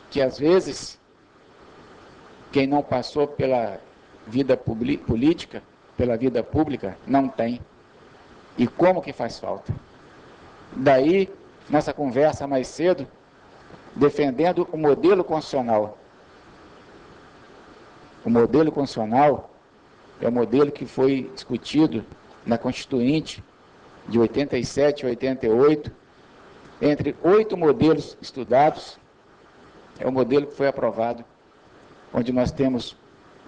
que, às vezes, quem não passou pela vida política, pela vida pública, não tem. E como que faz falta? Daí, nossa conversa mais cedo, defendendo o modelo constitucional. O modelo constitucional é o modelo que foi discutido na Constituinte de 87 e 88, entre 8 modelos estudados, é o modelo que foi aprovado, onde nós temos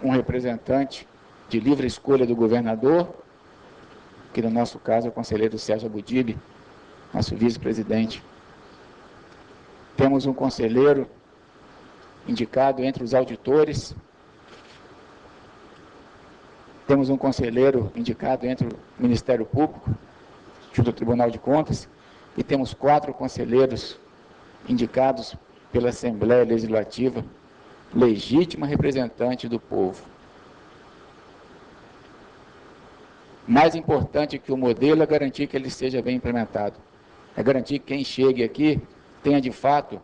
um representante de livre escolha do governador, que no nosso caso é o conselheiro Sérgio Abudib, nosso vice-presidente. Temos um conselheiro indicado entre os auditores, temos um conselheiro indicado entre o Ministério Público, junto ao Tribunal de Contas, e temos 4 conselheiros indicados pela Assembleia Legislativa, legítima representante do povo. Mais importante que o modelo é garantir que ele seja bem implementado. É garantir que quem chegue aqui tenha, de fato,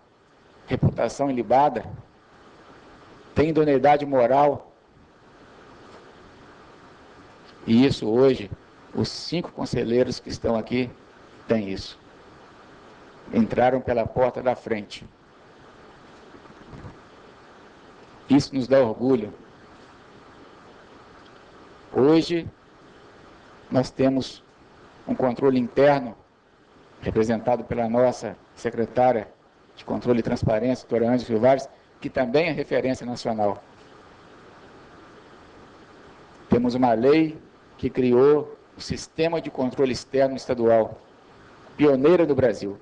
reputação ilibada, tenha idoneidade moral. E isso hoje, os 5 conselheiros que estão aqui têm isso. Entraram pela porta da frente. Isso nos dá orgulho. Hoje, nós temos um controle interno, representado pela nossa secretária de Controle e Transparência, doutora Ângela Silvares, que também é referência nacional. Temos uma lei que criou o Sistema de Controle Externo Estadual, pioneira do Brasil.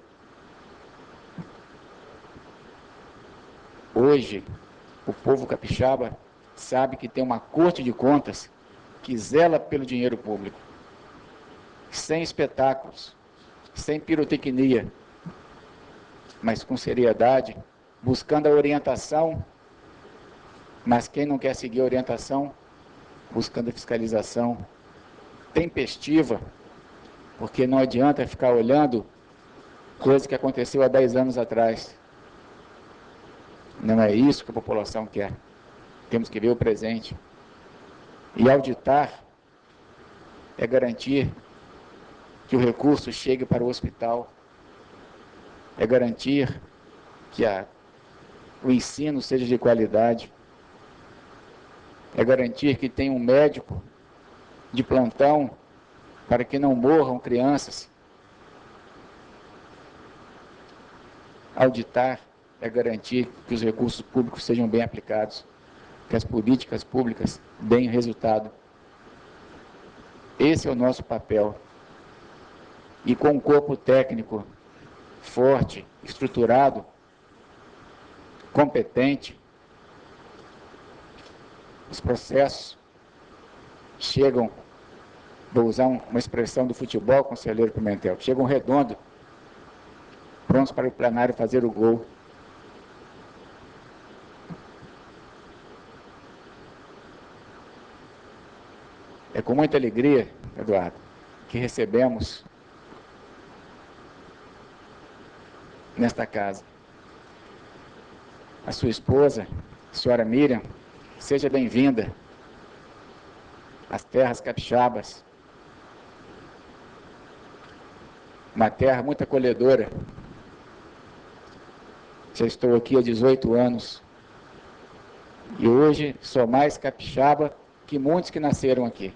Hoje, o povo capixaba sabe que tem uma Corte de Contas que zela pelo dinheiro público, sem espetáculos, sem pirotecnia, mas com seriedade, buscando a orientação, mas quem não quer seguir a orientação, buscando a fiscalização tempestiva, porque não adianta ficar olhando coisa que aconteceu há 10 anos atrás. Não é isso que a população quer. Temos que ver o presente. E auditar é garantir que o recurso chegue para o hospital, é garantir que o ensino seja de qualidade, é garantir que tenha um médico de plantão para que não morram crianças. Auditar é garantir que os recursos públicos sejam bem aplicados, que as políticas públicas deem resultado. Esse é o nosso papel. E com um corpo técnico forte, estruturado, competente, os processos chegam, vou usar uma expressão do futebol, conselheiro Pimentel, chegam redondo, prontos para o plenário fazer o gol. É com muita alegria, Eduardo, que recebemos nesta casa a sua esposa, a senhora Miriam. Seja bem-vinda às terras capixabas, uma terra muito acolhedora. Já estou aqui há 18 anos e hoje sou mais capixaba que muitos que nasceram aqui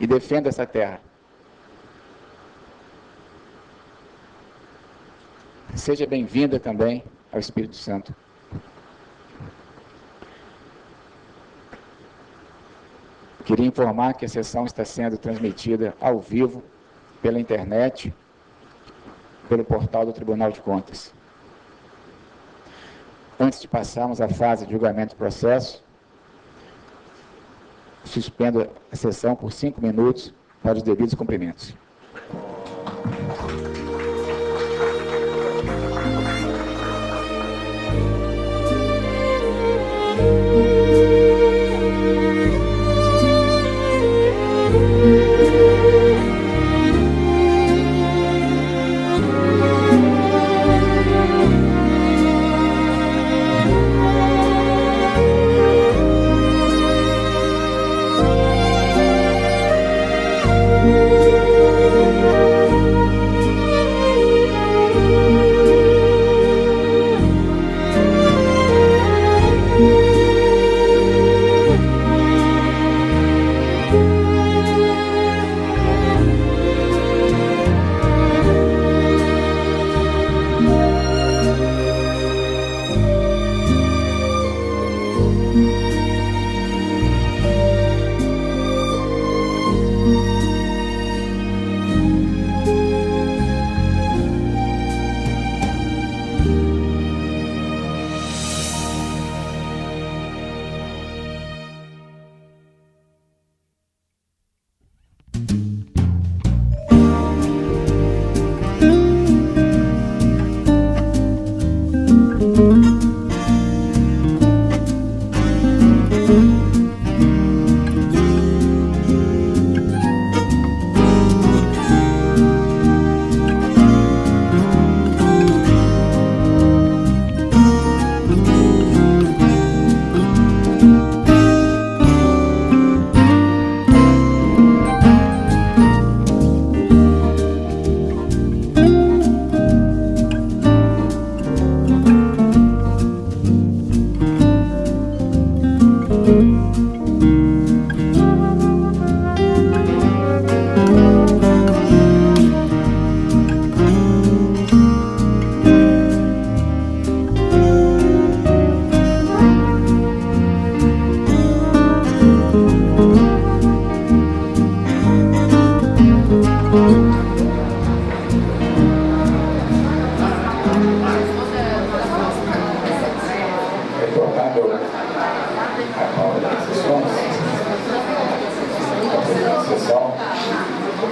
e defendo essa terra. Seja bem-vinda também ao Espírito Santo. Queria informar que a sessão está sendo transmitida ao vivo pela internet, pelo portal do Tribunal de Contas. Antes de passarmos à fase de julgamento do processo, suspendo a sessão por 5 minutos para os devidos cumprimentos.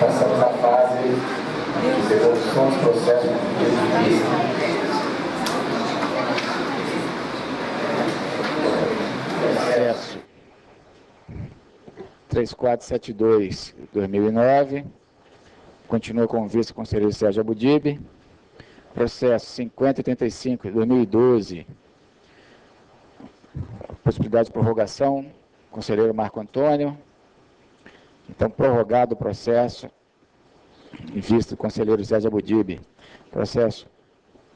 Passamos à fase de devolução dos processos de processo 3472/2009, continua com o vice-conselheiro Sérgio Abudib. Processo 5085/2012, possibilidade de prorrogação, conselheiro Marco Antônio. Então, prorrogado o processo, em vista do conselheiro Sérgio Abudib. Processo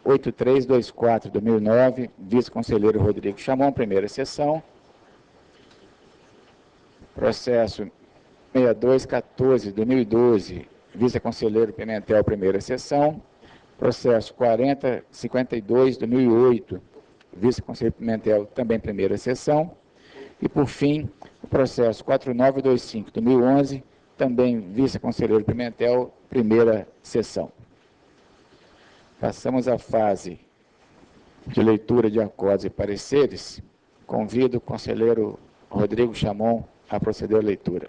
8324/2009, vice-conselheiro Rodrigo Chamon, primeira sessão. Processo 6214/2012, vice-conselheiro Pimentel, primeira sessão. Processo 4052/2008, vice-conselheiro Pimentel, também primeira sessão. E, por fim, o processo 4925/2011, também vice-conselheiro Pimentel, primeira sessão. Passamos à fase de leitura de acordos e pareceres. Convido o conselheiro Rodrigo Chamon a proceder à leitura.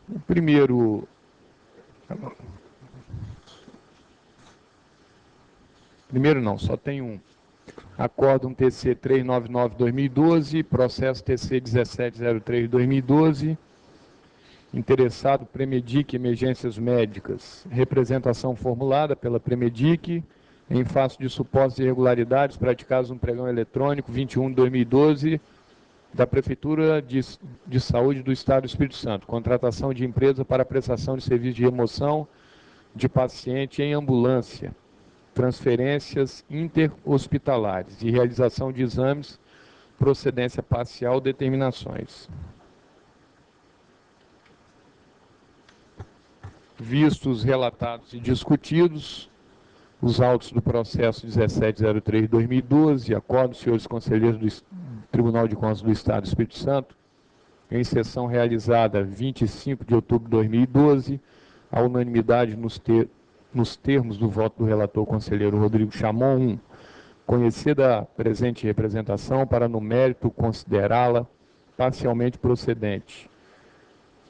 O primeiro não, só tem um. Acórdão TC 399/2012, processo TC 1703/2012, interessado Premedic Emergências Médicas, representação formulada pela Premedic, em face de supostas irregularidades praticadas no pregão eletrônico 21/2012 da Prefeitura de Saúde do Estado do Espírito Santo, contratação de empresa para prestação de serviço de remoção de paciente em ambulância, transferências interhospitalares e realização de exames, procedência parcial, determinações. Vistos, relatados e discutidos, os autos do processo 1703/2012, acordo, senhores conselheiros do Tribunal de Contas do Estado do Espírito Santo, em sessão realizada 25 de outubro de 2012, a unanimidade nos termos do voto do relator conselheiro Rodrigo Chamon. 1. conhecida a presente representação para, no mérito, considerá-la parcialmente procedente.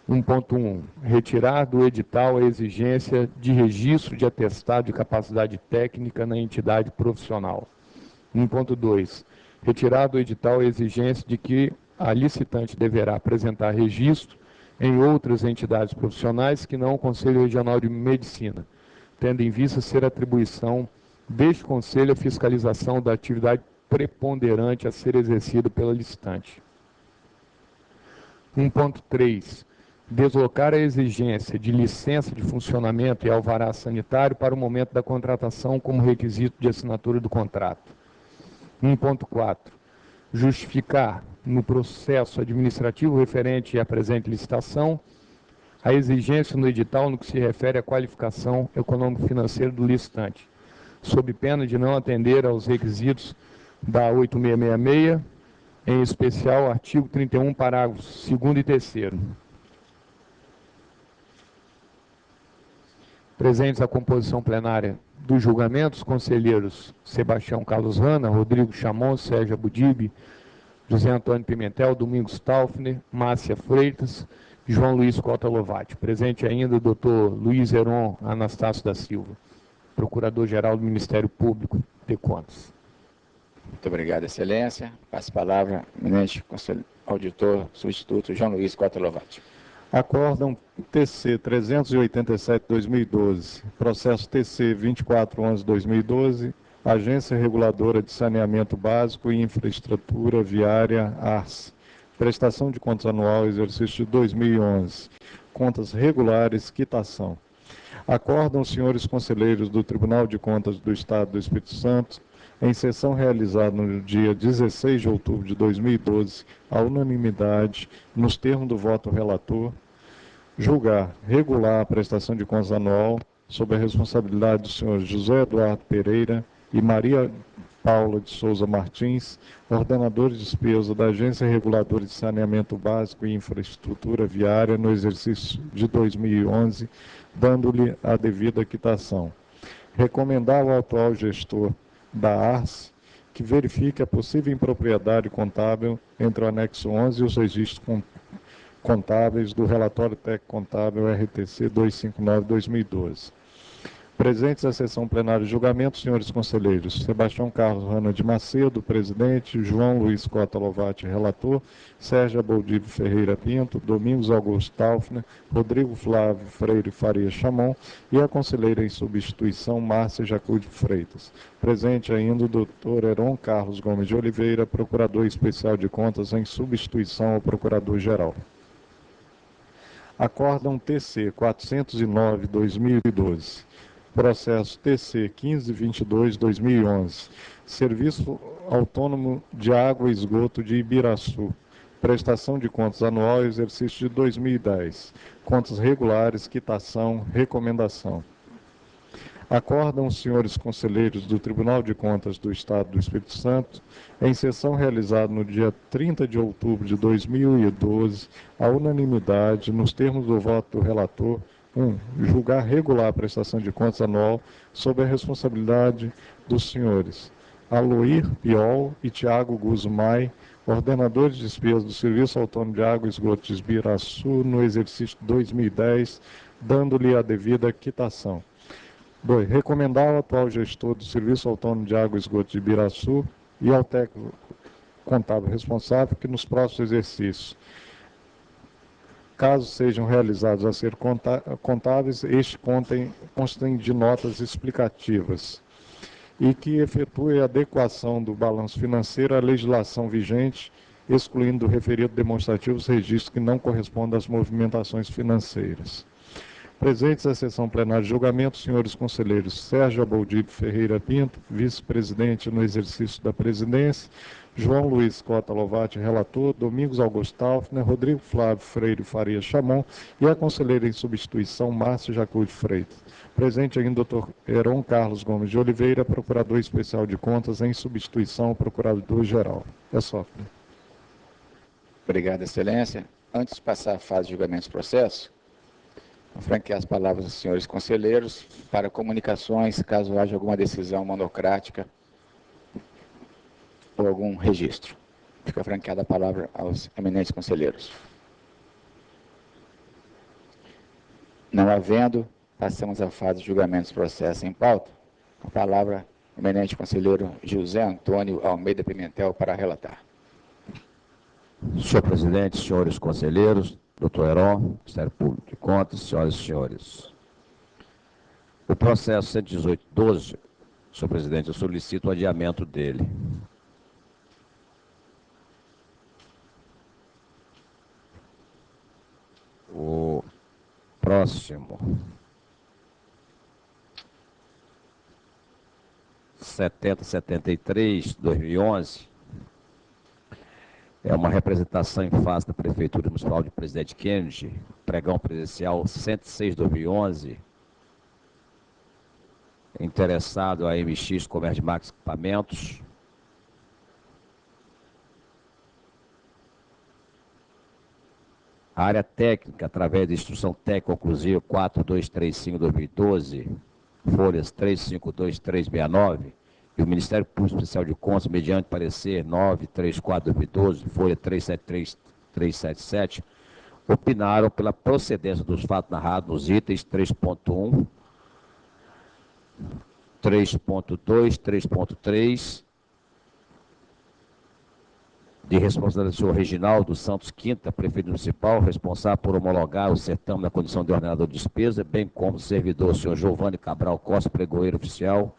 1.1. Retirar do edital a exigência de registro de atestado de capacidade técnica na entidade profissional. 1.2. Retirar do edital a exigência de que a licitante deverá apresentar registro em outras entidades profissionais que não o Conselho Regional de Medicina, tendo em vista ser atribuição deste Conselho a fiscalização da atividade preponderante a ser exercida pela licitante. 1.3. Deslocar a exigência de licença de funcionamento e alvará sanitário para o momento da contratação como requisito de assinatura do contrato. 1.4. Justificar, no processo administrativo referente à presente licitação, a exigência no edital no que se refere à qualificação econômico-financeira do licitante, sob pena de não atender aos requisitos da 8666, em especial artigo 31, parágrafos 2º e 3º. Presentes à composição plenária dos julgamentos, conselheiros Sebastião Carlos Rana, Rodrigo Chamon, Sérgio Abudibe, José Antônio Pimentel, Domingos Taufner, Márcia Freitas, João Luiz Cota Lovati. Presente ainda o doutor Luiz Heron Anastácio da Silva, Procurador-Geral do Ministério Público de Contas. Muito obrigado, Excelência. Passo a palavra ao eminente auditor substituto João Luiz Cota Lovati. Acórdão TC 387/2012, processo TC 2411/2012, Agência Reguladora de Saneamento Básico e Infraestrutura Viária, ARS. Prestação de contas anual, exercício de 2011. Contas regulares, quitação. Acordam os senhores conselheiros do Tribunal de Contas do Estado do Espírito Santo, em sessão realizada no dia 16 de outubro de 2012, à unanimidade, nos termos do voto relator, julgar regular a prestação de contas anual sob a responsabilidade dos senhores José Eduardo Pereira e Maria Paula de Souza Martins, ordenadores de despesa da Agência Reguladora de Saneamento Básico e Infraestrutura Viária no exercício de 2011, dando-lhe a devida quitação. Recomendar ao atual gestor da ARS que verifique a possível impropriedade contábil entre o anexo 11 e os registros contábeis do relatório técnico contábil RTC 259/2012. Presentes à sessão plenária de julgamento, senhores conselheiros, Sebastião Carlos Rana de Macedo, presidente, João Luiz Cota Lovati, relator, Sérgio Aboldivo Ferreira Pinto, Domingos Augusto Taufner, Rodrigo Flávio Freire Faria Chamon e a conselheira em substituição, Márcia Jacude Freitas. Presente ainda o doutor Heron Carlos Gomes de Oliveira, procurador especial de contas em substituição ao procurador-geral. Acórdão TC 409/2012. Processo TC 1522/2011, Serviço Autônomo de Água e Esgoto de Ibiraçu, prestação de contas anual, exercício de 2010, contas regulares, quitação, recomendação. Acordam os senhores conselheiros do Tribunal de Contas do Estado do Espírito Santo, em sessão realizada no dia 30 de outubro de 2012, à unanimidade, nos termos do voto do relator, 1. Julgar regular a prestação de contas anual sob a responsabilidade dos senhores Aloir Piol e Tiago Guzmai, ordenadores de despesas do Serviço Autônomo de Água e Esgoto de Ibiraçu, no exercício de 2010, dando-lhe a devida quitação. 2. Recomendar ao atual gestor do Serviço Autônomo de Água e Esgoto de Ibiraçu e ao técnico contábil responsável que nos próximos exercícios, caso sejam realizados a ser contáveis, este constem de notas explicativas e que efetue a adequação do balanço financeiro à legislação vigente, excluindo do referido demonstrativo os registros que não correspondem às movimentações financeiras. Presentes à sessão plenária de julgamento, senhores conselheiros Sérgio Aboldibe Ferreira Pinto, vice-presidente no exercício da presidência, João Luiz Cota Lovati, relator, Domingos Augusto Taufner, Rodrigo Flávio Freire Faria Chamon e a conselheira em substituição, Márcia Jacude Freitas. Presente ainda o doutor Heron Carlos Gomes de Oliveira, procurador especial de contas em substituição ao procurador-geral. É só. Obrigado, Excelência. Antes de passar a fase de julgamento do processo, vou franquear as palavras dos senhores conselheiros para comunicações, caso haja alguma decisão monocrática ou algum registro? Fica franqueada a palavra aos eminentes conselheiros. Não havendo, passamos à fase de julgamento dos processos em pauta. A palavra, o eminente conselheiro José Antônio Almeida Pimentel, para relatar. Senhor presidente, senhores conselheiros, doutor Heron, Ministério Público de Contas, senhoras e senhores. O processo 118.12, senhor presidente, eu solicito o adiamento dele. O próximo 7073/2011 é uma representação em face da Prefeitura Municipal de Presidente Kennedy, pregão presencial 106/2011, interessado a MX Comércio de Máquinas e Equipamentos. A área técnica, através da instrução técnica conclusiva 4235/2012, folhas 352369, e o Ministério Público Especial de Contas, mediante parecer 934/2012, folha 373377, opinaram pela procedência dos fatos narrados nos itens 3.1, 3.2, 3.3, de responsabilidade do senhor Reginaldo Santos Quinta, prefeito municipal, responsável por homologar o certame na condição de ordenador de despesa, bem como o servidor, o senhor Giovanni Cabral Costa, pregoeiro oficial,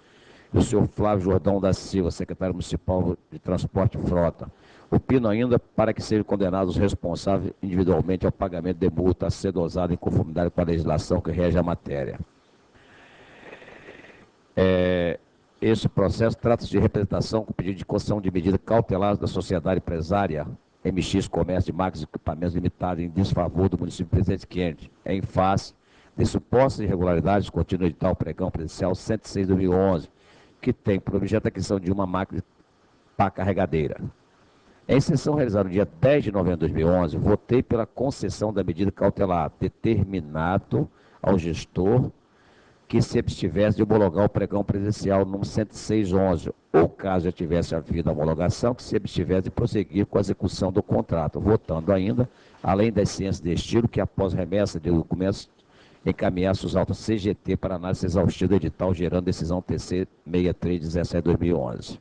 e o senhor Flávio Jordão da Silva, secretário municipal de Transporte e Frota. Opino ainda para que sejam condenados os responsáveis individualmente ao pagamento de multa a ser dosada em conformidade com a legislação que rege a matéria. Esse processo trata-se de representação com pedido de concessão de medida cautelar da sociedade empresária MX Comércio de Máquinas e Equipamentos Limitada em desfavor do município de Presidente Kennedy, em face de supostas irregularidades contínuas de tal pregão presencial 106/2011, que tem por objeto a aquisição de uma máquina pá carregadeira. Em sessão realizada no dia 10 de novembro de 2011, votei pela concessão da medida cautelar, determinado ao gestor que se abstivesse de homologar o pregão presencial número 106/11, ou caso já tivesse havido a homologação, que se abstivesse de prosseguir com a execução do contrato, votando ainda, além das ciências de estilo, que após remessa de documentos, encaminhasse os autos CGT para análise exaustiva do edital, gerando decisão TC 6317/2011.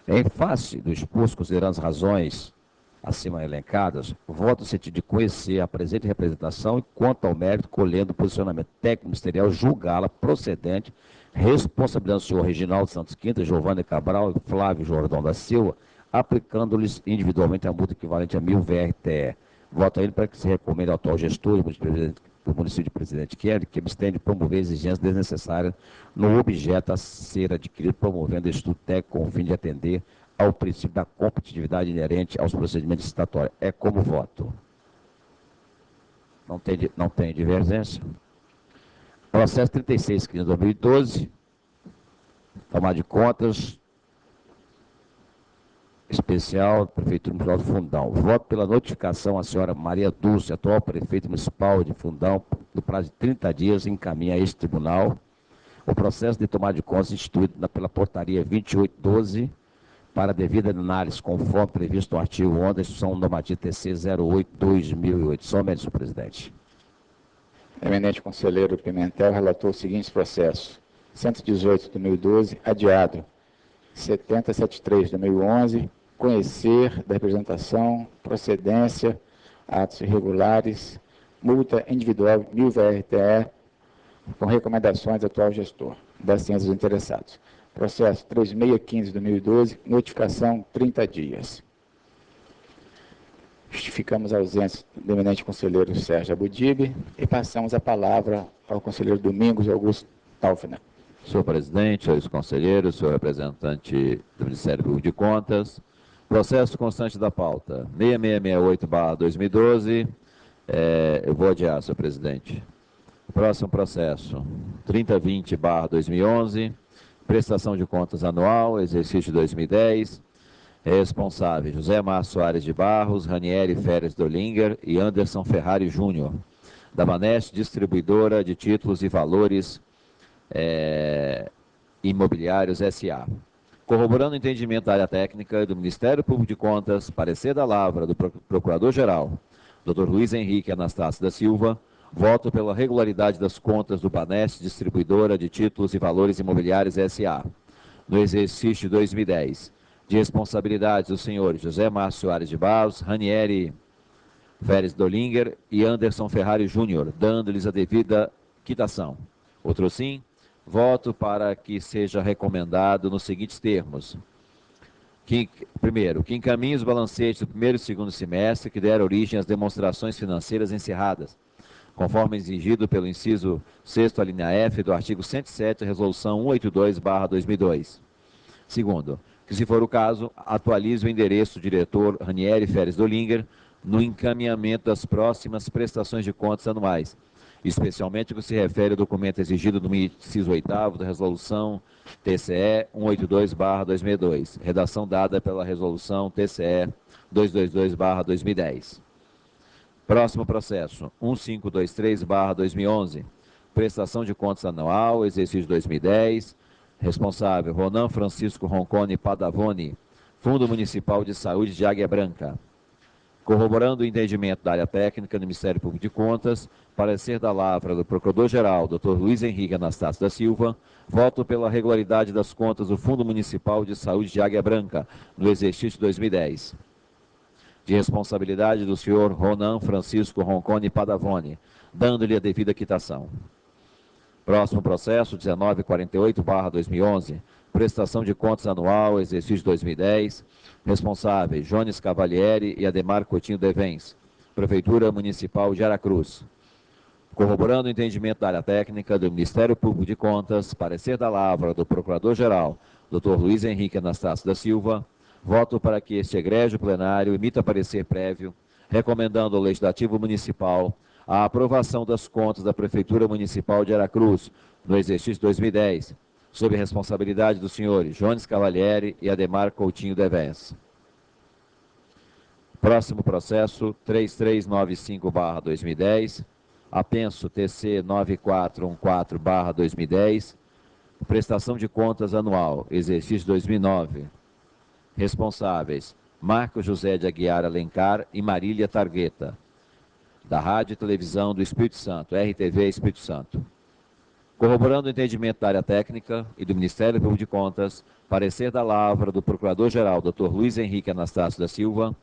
Em face do exposto, considerando as razões acima elencadas, voto no sentido de conhecer a presente representação e, quanto ao mérito, colhendo o posicionamento técnico ministerial, julgá-la procedente, responsabilizando o senhor Reginaldo Santos Quinta, Giovanni Cabral e Flávio Jordão da Silva, aplicando-lhes individualmente a multa equivalente a 1.000 VRTE. Voto ainda para que se recomende ao atual gestor do município de Presidente Kennedy, que abstém de promover exigências desnecessárias no objeto a ser adquirido, promovendo estudo técnico com o fim de atender ao princípio da competitividade inerente aos procedimentos licitatórios. É como voto. Não tem divergência. Processo 36/2012, tomada de contas, especial, Prefeitura Municipal de Fundão. Voto pela notificação à senhora Maria Dulce, atual prefeita municipal de Fundão, no prazo de 30 dias, encaminha a este tribunal o processo de tomada de contas instituído pela portaria 2812 para devida análise, conforme previsto no artigo 11 da Instrução Normativa TC 08/2008. Somente, senhor presidente. Eminente conselheiro Pimentel relatou os seguintes processos: 118/2012, adiado. 7073/2011, conhecer da representação, procedência, atos irregulares, multa individual 1.000 VRTE, com recomendações do atual gestor das ciências dos interessados. Processo 3615/2012, notificação 30 dias. Justificamos a ausência do eminente conselheiro Sérgio Abudib e passamos a palavra ao conselheiro Domingos Augusto Taufner. Senhor presidente, senhores conselheiros, senhor representante do Ministério Público de Contas, processo constante da pauta 6668/2012, eu vou adiar, senhor presidente. O próximo processo 3020/2011, prestação de contas anual, exercício 2010, responsável José Márcio Soares de Barros, Ranieri Férez Dolinger e Anderson Ferrari Júnior. da Banest Distribuidora de Títulos e Valores Imobiliários S.A. Corroborando o entendimento da área técnica do Ministério Público de Contas, parecer da Lavra do Procurador-Geral, Dr. Luiz Henrique Anastácio da Silva, voto pela regularidade das contas do Banest Distribuidora de Títulos e Valores Imobiliários S.A. no exercício de 2010, de responsabilidade dos senhores José Márcio Soares de Barros, Ranieri Férez Dolinger e Anderson Ferrari Júnior, dando-lhes a devida quitação. Outro sim, voto para que seja recomendado nos seguintes termos. Primeiro, que encaminhe os balancetes do primeiro e segundo semestre que deram origem às demonstrações financeiras encerradas, conforme exigido pelo inciso 6º, a linha F do artigo 107, resolução 182/2002. Segundo, que se for o caso, atualize o endereço do diretor Ranieri Férez Dolinger no encaminhamento das próximas prestações de contas anuais, especialmente o que se refere ao documento exigido no inciso 8º da resolução TCE 182/2002, redação dada pela resolução TCE 222/2010. Próximo processo, 1523/2011, prestação de contas anual, exercício 2010, responsável Ronan Francisco Roncone Padavone, Fundo Municipal de Saúde de Águia Branca. Corroborando o entendimento da área técnica do Ministério Público de Contas, parecer da Lavra do Procurador-Geral, Dr. Luiz Henrique Anastácio da Silva, voto pela regularidade das contas do Fundo Municipal de Saúde de Águia Branca, no exercício 2010. De responsabilidade do senhor Ronan Francisco Roncone Padavone, dando-lhe a devida quitação. Próximo processo, 1948/2011, prestação de contas anual, exercício 2010, responsáveis Jones Cavalieri e Ademar Coutinho Devens, Prefeitura Municipal de Aracruz. Corroborando o entendimento da área técnica do Ministério Público de Contas, parecer da Lavra do Procurador-Geral, Dr. Luiz Henrique Anastácio da Silva, voto para que este egrégio plenário emita parecer prévio, recomendando ao Legislativo Municipal a aprovação das contas da Prefeitura Municipal de Aracruz, no exercício 2010, sob responsabilidade dos senhores Jones Cavalieri e Ademar Coutinho Devens. Próximo processo, 3395/2010, apenso TC 9414/2010, prestação de contas anual, exercício 2009. Responsáveis, Marcos José de Aguiar Alencar e Marília Targueta, da Rádio e Televisão do Espírito Santo, RTV Espírito Santo. Corroborando o entendimento da área técnica e do Ministério Público de Contas, parecer da Lavra do Procurador-Geral, Dr. Luiz Henrique Anastácio da Silva,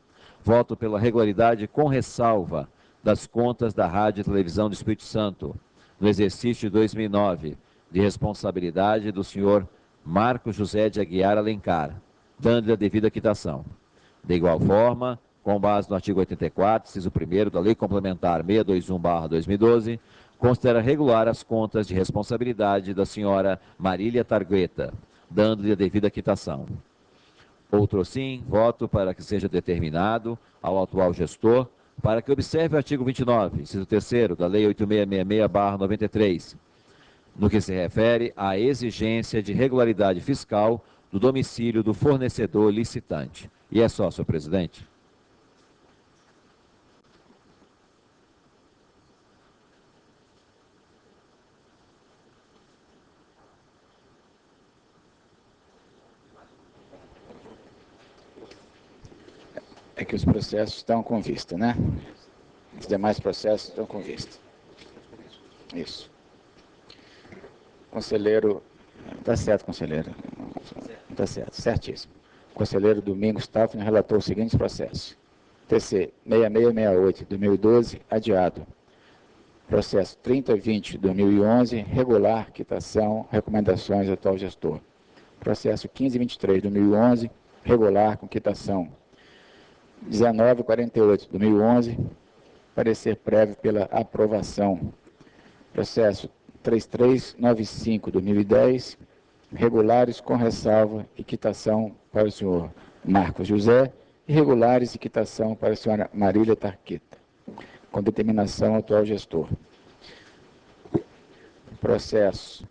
voto pela regularidade com ressalva das contas da Rádio e Televisão do Espírito Santo, no exercício de 2009, de responsabilidade do senhor Marcos José de Aguiar Alencar, dando-lhe a devida quitação. De igual forma, com base no artigo 84, inciso 1º da Lei Complementar 621/2012, considera regular as contas de responsabilidade da senhora Marília Targueta, dando-lhe a devida quitação. Outro sim, voto para que seja determinado ao atual gestor para que observe o artigo 29, inciso 3º da Lei 8666/93, no que se refere à exigência de regularidade fiscal do domicílio do fornecedor licitante. E é só, senhor presidente. É que os processos estão com vista, né? Os demais processos estão com vista. Isso. Conselheiro... Está certo, conselheiro. Está certo, certíssimo. O conselheiro Domingos Taufner relatou os seguintes processos. TC 6668, 2012, adiado. Processo 3020, 2011, regular, quitação, recomendações do atual gestor. Processo 1523, 2011, regular, com quitação. 1948, 2011, parecer prévio pela aprovação. Processo 3395, 2010, regulares com ressalva e quitação para o senhor Marcos José, e regulares e quitação para a senhora Marília Tarqueta, com determinação atual gestor. Processo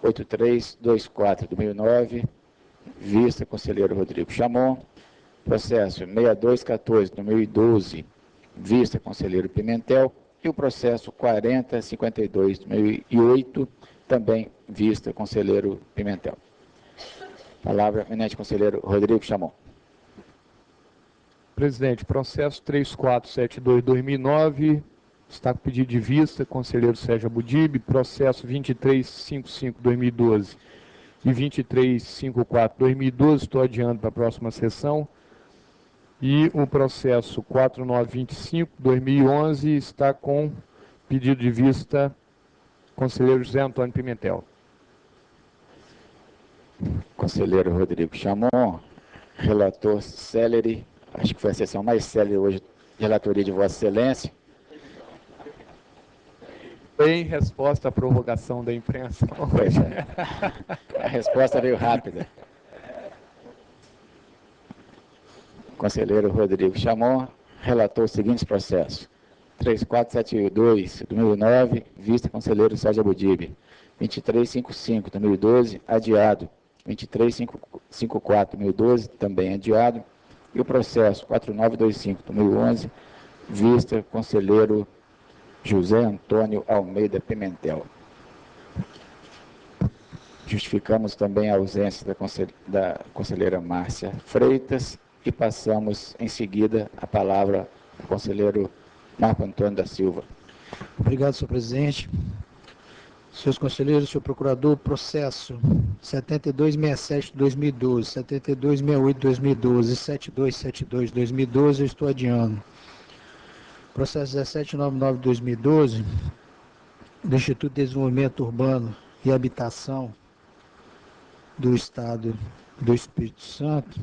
8324, 2009, vista conselheiro Rodrigo Chamon. Processo 6214, 2012, vista conselheiro Pimentel. E o processo 4052-2008, também vista, conselheiro Pimentel. Palavra, eminente conselheiro Rodrigo Chamon. Presidente, processo 3472-2009, está com pedido de vista, conselheiro Sérgio Abudib, processo 2355-2012 e 2354-2012, estou adiando para a próxima sessão. E o processo 4925-2011 está com pedido de vista, conselheiro José Antônio Pimentel. Conselheiro Rodrigo Chamon, relator célere, acho que foi a sessão mais célere hoje de relatoria de Vossa Excelência. Em resposta à provocação da imprensa. Pois é. A resposta veio rápida. Conselheiro Rodrigo Chamon relatou os seguintes processos. 3472-2009, vista conselheiro Sérgio Abudib. 2355-2012, adiado. 2354-2012, também adiado. E o processo 4925-2011, vista conselheiro José Antônio Almeida Pimentel. Justificamos também a ausência da conselheira Márcia Freitas e passamos em seguida a palavra ao conselheiro Marco Antônio da Silva. Obrigado, senhor presidente. Senhores conselheiros, senhor procurador, processo 7267-2012, 7268-2012 e 7272-2012, eu estou adiando. Processo 1799-2012, do Instituto de Desenvolvimento Urbano e Habitação do Estado do Espírito Santo.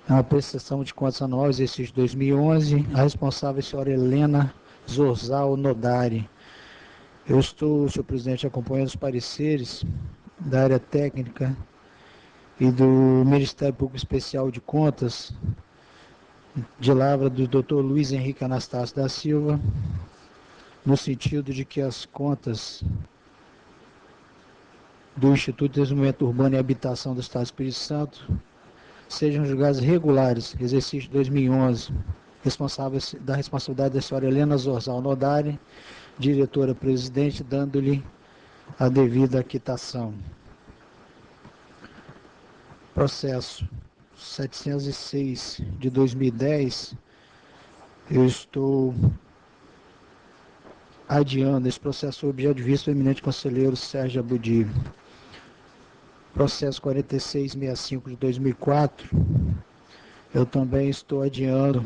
É uma prestação de contas anual, exercício 2011. A responsável é a senhora Helena Zorzal Nodari. Eu estou, senhor presidente, acompanhando os pareceres da área técnica e do Ministério Público Especial de Contas, de lavra do Dr. Luiz Henrique Anastácio da Silva, no sentido de que as contas do Instituto de Desenvolvimento Urbano e Habitação do Estado do Espírito Santo sejam julgadas regulares, exercício 2011, da responsabilidade da senhora Helena Zorzal Nodari, diretora-presidente, dando-lhe a devida quitação. Processo 706 de 2010, eu estou adiando esse processo sob objeto de vista do eminente conselheiro Sérgio Abudib. Processo 4665 de 2004, eu também estou adiando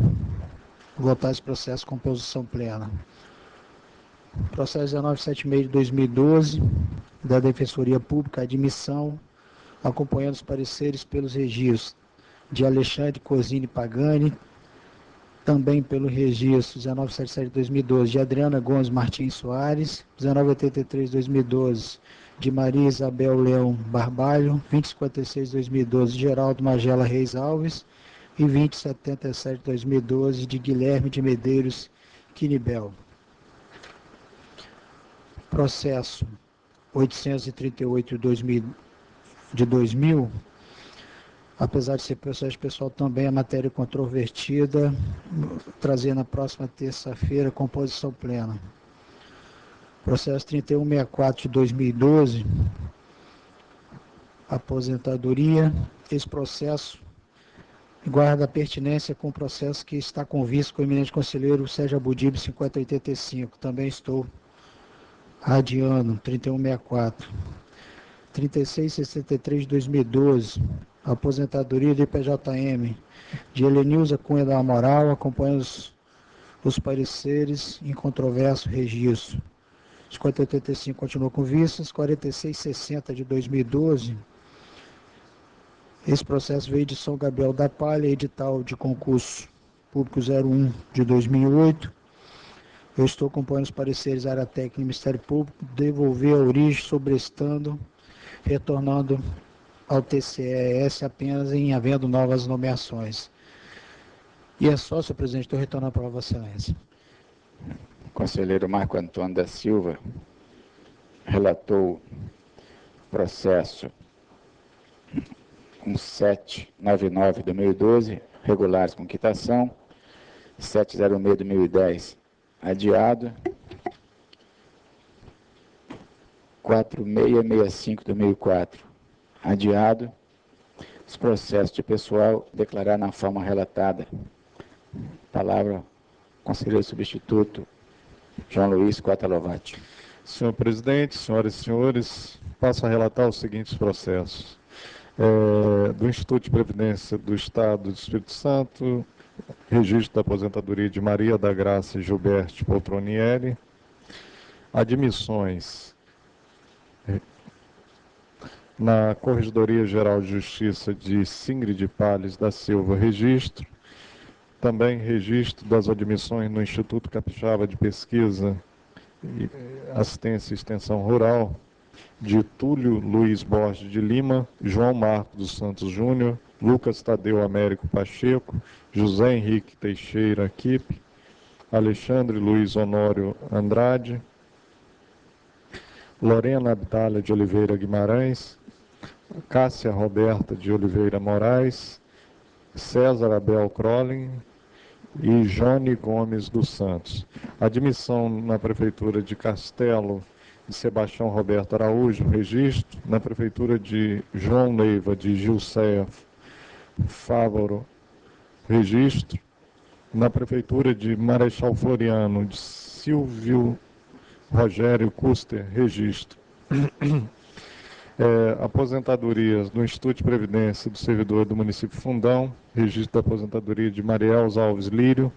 votar esse processo com posição plena. Processo 1976 de 2012, da Defensoria Pública, admissão, acompanhando os pareceres pelos registros de Alexandre Cosini Pagani, também pelo registro 1977 de 2012, de Adriana Gomes Martins Soares, 1983 de 2012, de Maria Isabel Leão Barbalho, 2056 de 2012, de Geraldo Magela Reis Alves, e 2077 de 2012, de Guilherme de Medeiros Quinibel. Processo 838 de 2000, apesar de ser processo pessoal, também a matéria controvertida, trazer na próxima terça-feira com posição plena. Processo 3164 de 2012, aposentadoria. Esse processo guarda pertinência com o processo que está com visto com o eminente conselheiro Sérgio Abudib 5085. Também estou adiando, 3164. 3663 de 2012, aposentadoria do IPJM, de Helenilza Cunha da Amaral, acompanhando os pareceres em controverso registro. 5085 continuou com vistas. 4660 de 2012, esse processo veio de São Gabriel da Palha, edital de concurso público 01 de 2008. Eu estou acompanhando os pareceres da área técnica do Ministério Público, devolver a origem, sobrestando, retornando ao TCE-S apenas em havendo novas nomeações. E é só, senhor presidente, estou retornando para Vossa Excelência. Conselheiro Marco Antônio da Silva relatou processo 1799-2012, regulares com quitação, 706-2010, Adiado. 4665/2004. Adiado. Os processos de pessoal declarar na forma relatada. Palavra, conselheiro substituto, João Luiz Cota Lovati. Senhor presidente, senhoras e senhores, passo a relatar os seguintes processos. Do Instituto de Previdência do Estado do Espírito Santo, registro da aposentadoria de Maria da Graça Gilberte Poltronieri, admissões na Corregedoria Geral de Justiça de Singrid Palles da Silva, registro, também registro das admissões no Instituto Capixaba de Pesquisa, Assistência e Extensão Rural, de Túlio Luiz Borges de Lima, João Marcos dos Santos Júnior, Lucas Tadeu Américo Pacheco, José Henrique Teixeira Kipp, Alexandre Luiz Honório Andrade, Lorena Abdala de Oliveira Guimarães, Cássia Roberta de Oliveira Moraes, César Abel Crolin e Jone Gomes dos Santos. Admissão na Prefeitura de Castelo de Sebastião Roberto Araújo, registro. Na Prefeitura de João Neiva de Gilceia Fávoro, registro. Na Prefeitura de Marechal Floriano de Silvio Rogério Custer, registro. Aposentadorias do Instituto de Previdência do Servidor do Município Fundão, registro da aposentadoria de Mariels Alves Lírio,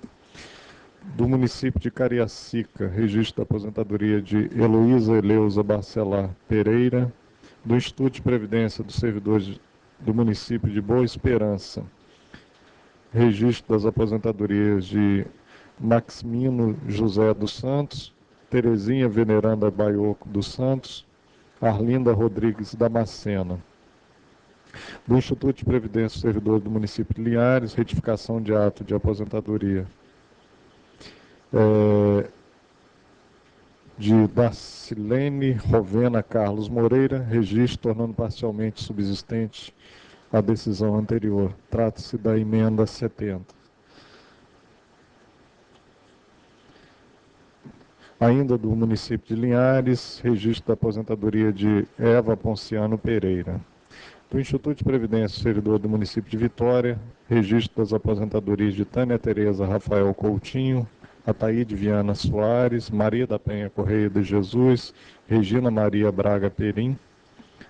do município de Cariacica, registro da aposentadoria de Heloísa Eleusa Barcelar Pereira, do Instituto de Previdência dos Servidores do município de Boa Esperança, registro das aposentadorias de Maximino José dos Santos, Terezinha Veneranda Baioco dos Santos, Arlinda Rodrigues Damascena. Do Instituto de Previdência do Servidor do município de Linhares, retificação de ato de aposentadoria de Dacilene Rovena Carlos Moreira, registro tornando parcialmente subsistente a decisão anterior. Trata-se da emenda 70. Ainda do município de Linhares, registro da aposentadoria de Eva Ponciano Pereira. Do Instituto de Previdência do Servidor do município de Vitória, registro das aposentadorias de Tânia Tereza Rafael Coutinho, Ataíde Viana Soares, Maria da Penha Correia de Jesus, Regina Maria Braga Perim,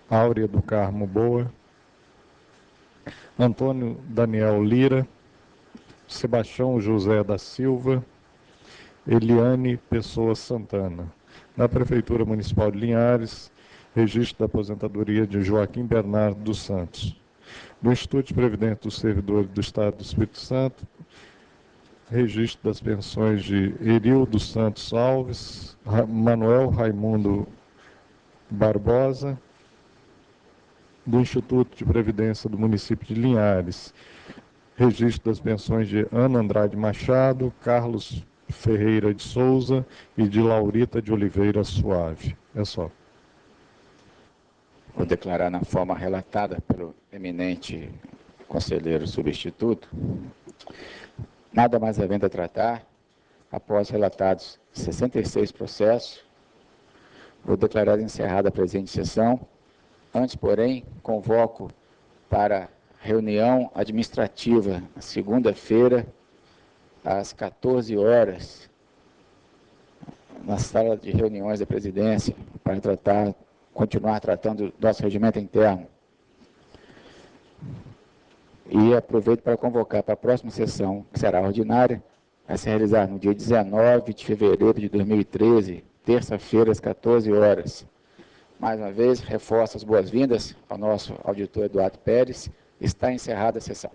Áurea do Carmo Boa, Antônio Daniel Lira, Sebastião José da Silva, Eliane Pessoa Santana. Na Prefeitura Municipal de Linhares, registro da aposentadoria de Joaquim Bernardo dos Santos. No Instituto de Previdência dos Servidores do Estado do Espírito Santo, registro das pensões de Erildo Santos Alves, Manuel Raimundo Barbosa. Do Instituto de Previdência do município de Linhares, registro das pensões de Ana Andrade Machado, Carlos Ferreira de Souza e de Laurita de Oliveira Suave. É só. Vou declarar na forma relatada pelo eminente conselheiro substituto. Nada mais havendo a tratar, após relatados 66 processos, vou declarar encerrada a presente sessão. Antes, porém, convoco para reunião administrativa, na segunda-feira, às 14 horas, na sala de reuniões da presidência, para continuar tratando do nosso regimento interno. E aproveito para convocar para a próxima sessão, que será ordinária, a se realizar no dia 19 de fevereiro de 2013, terça-feira, às 14 horas. Mais uma vez, reforço as boas-vindas ao nosso auditor Eduardo Pérez. Está encerrada a sessão.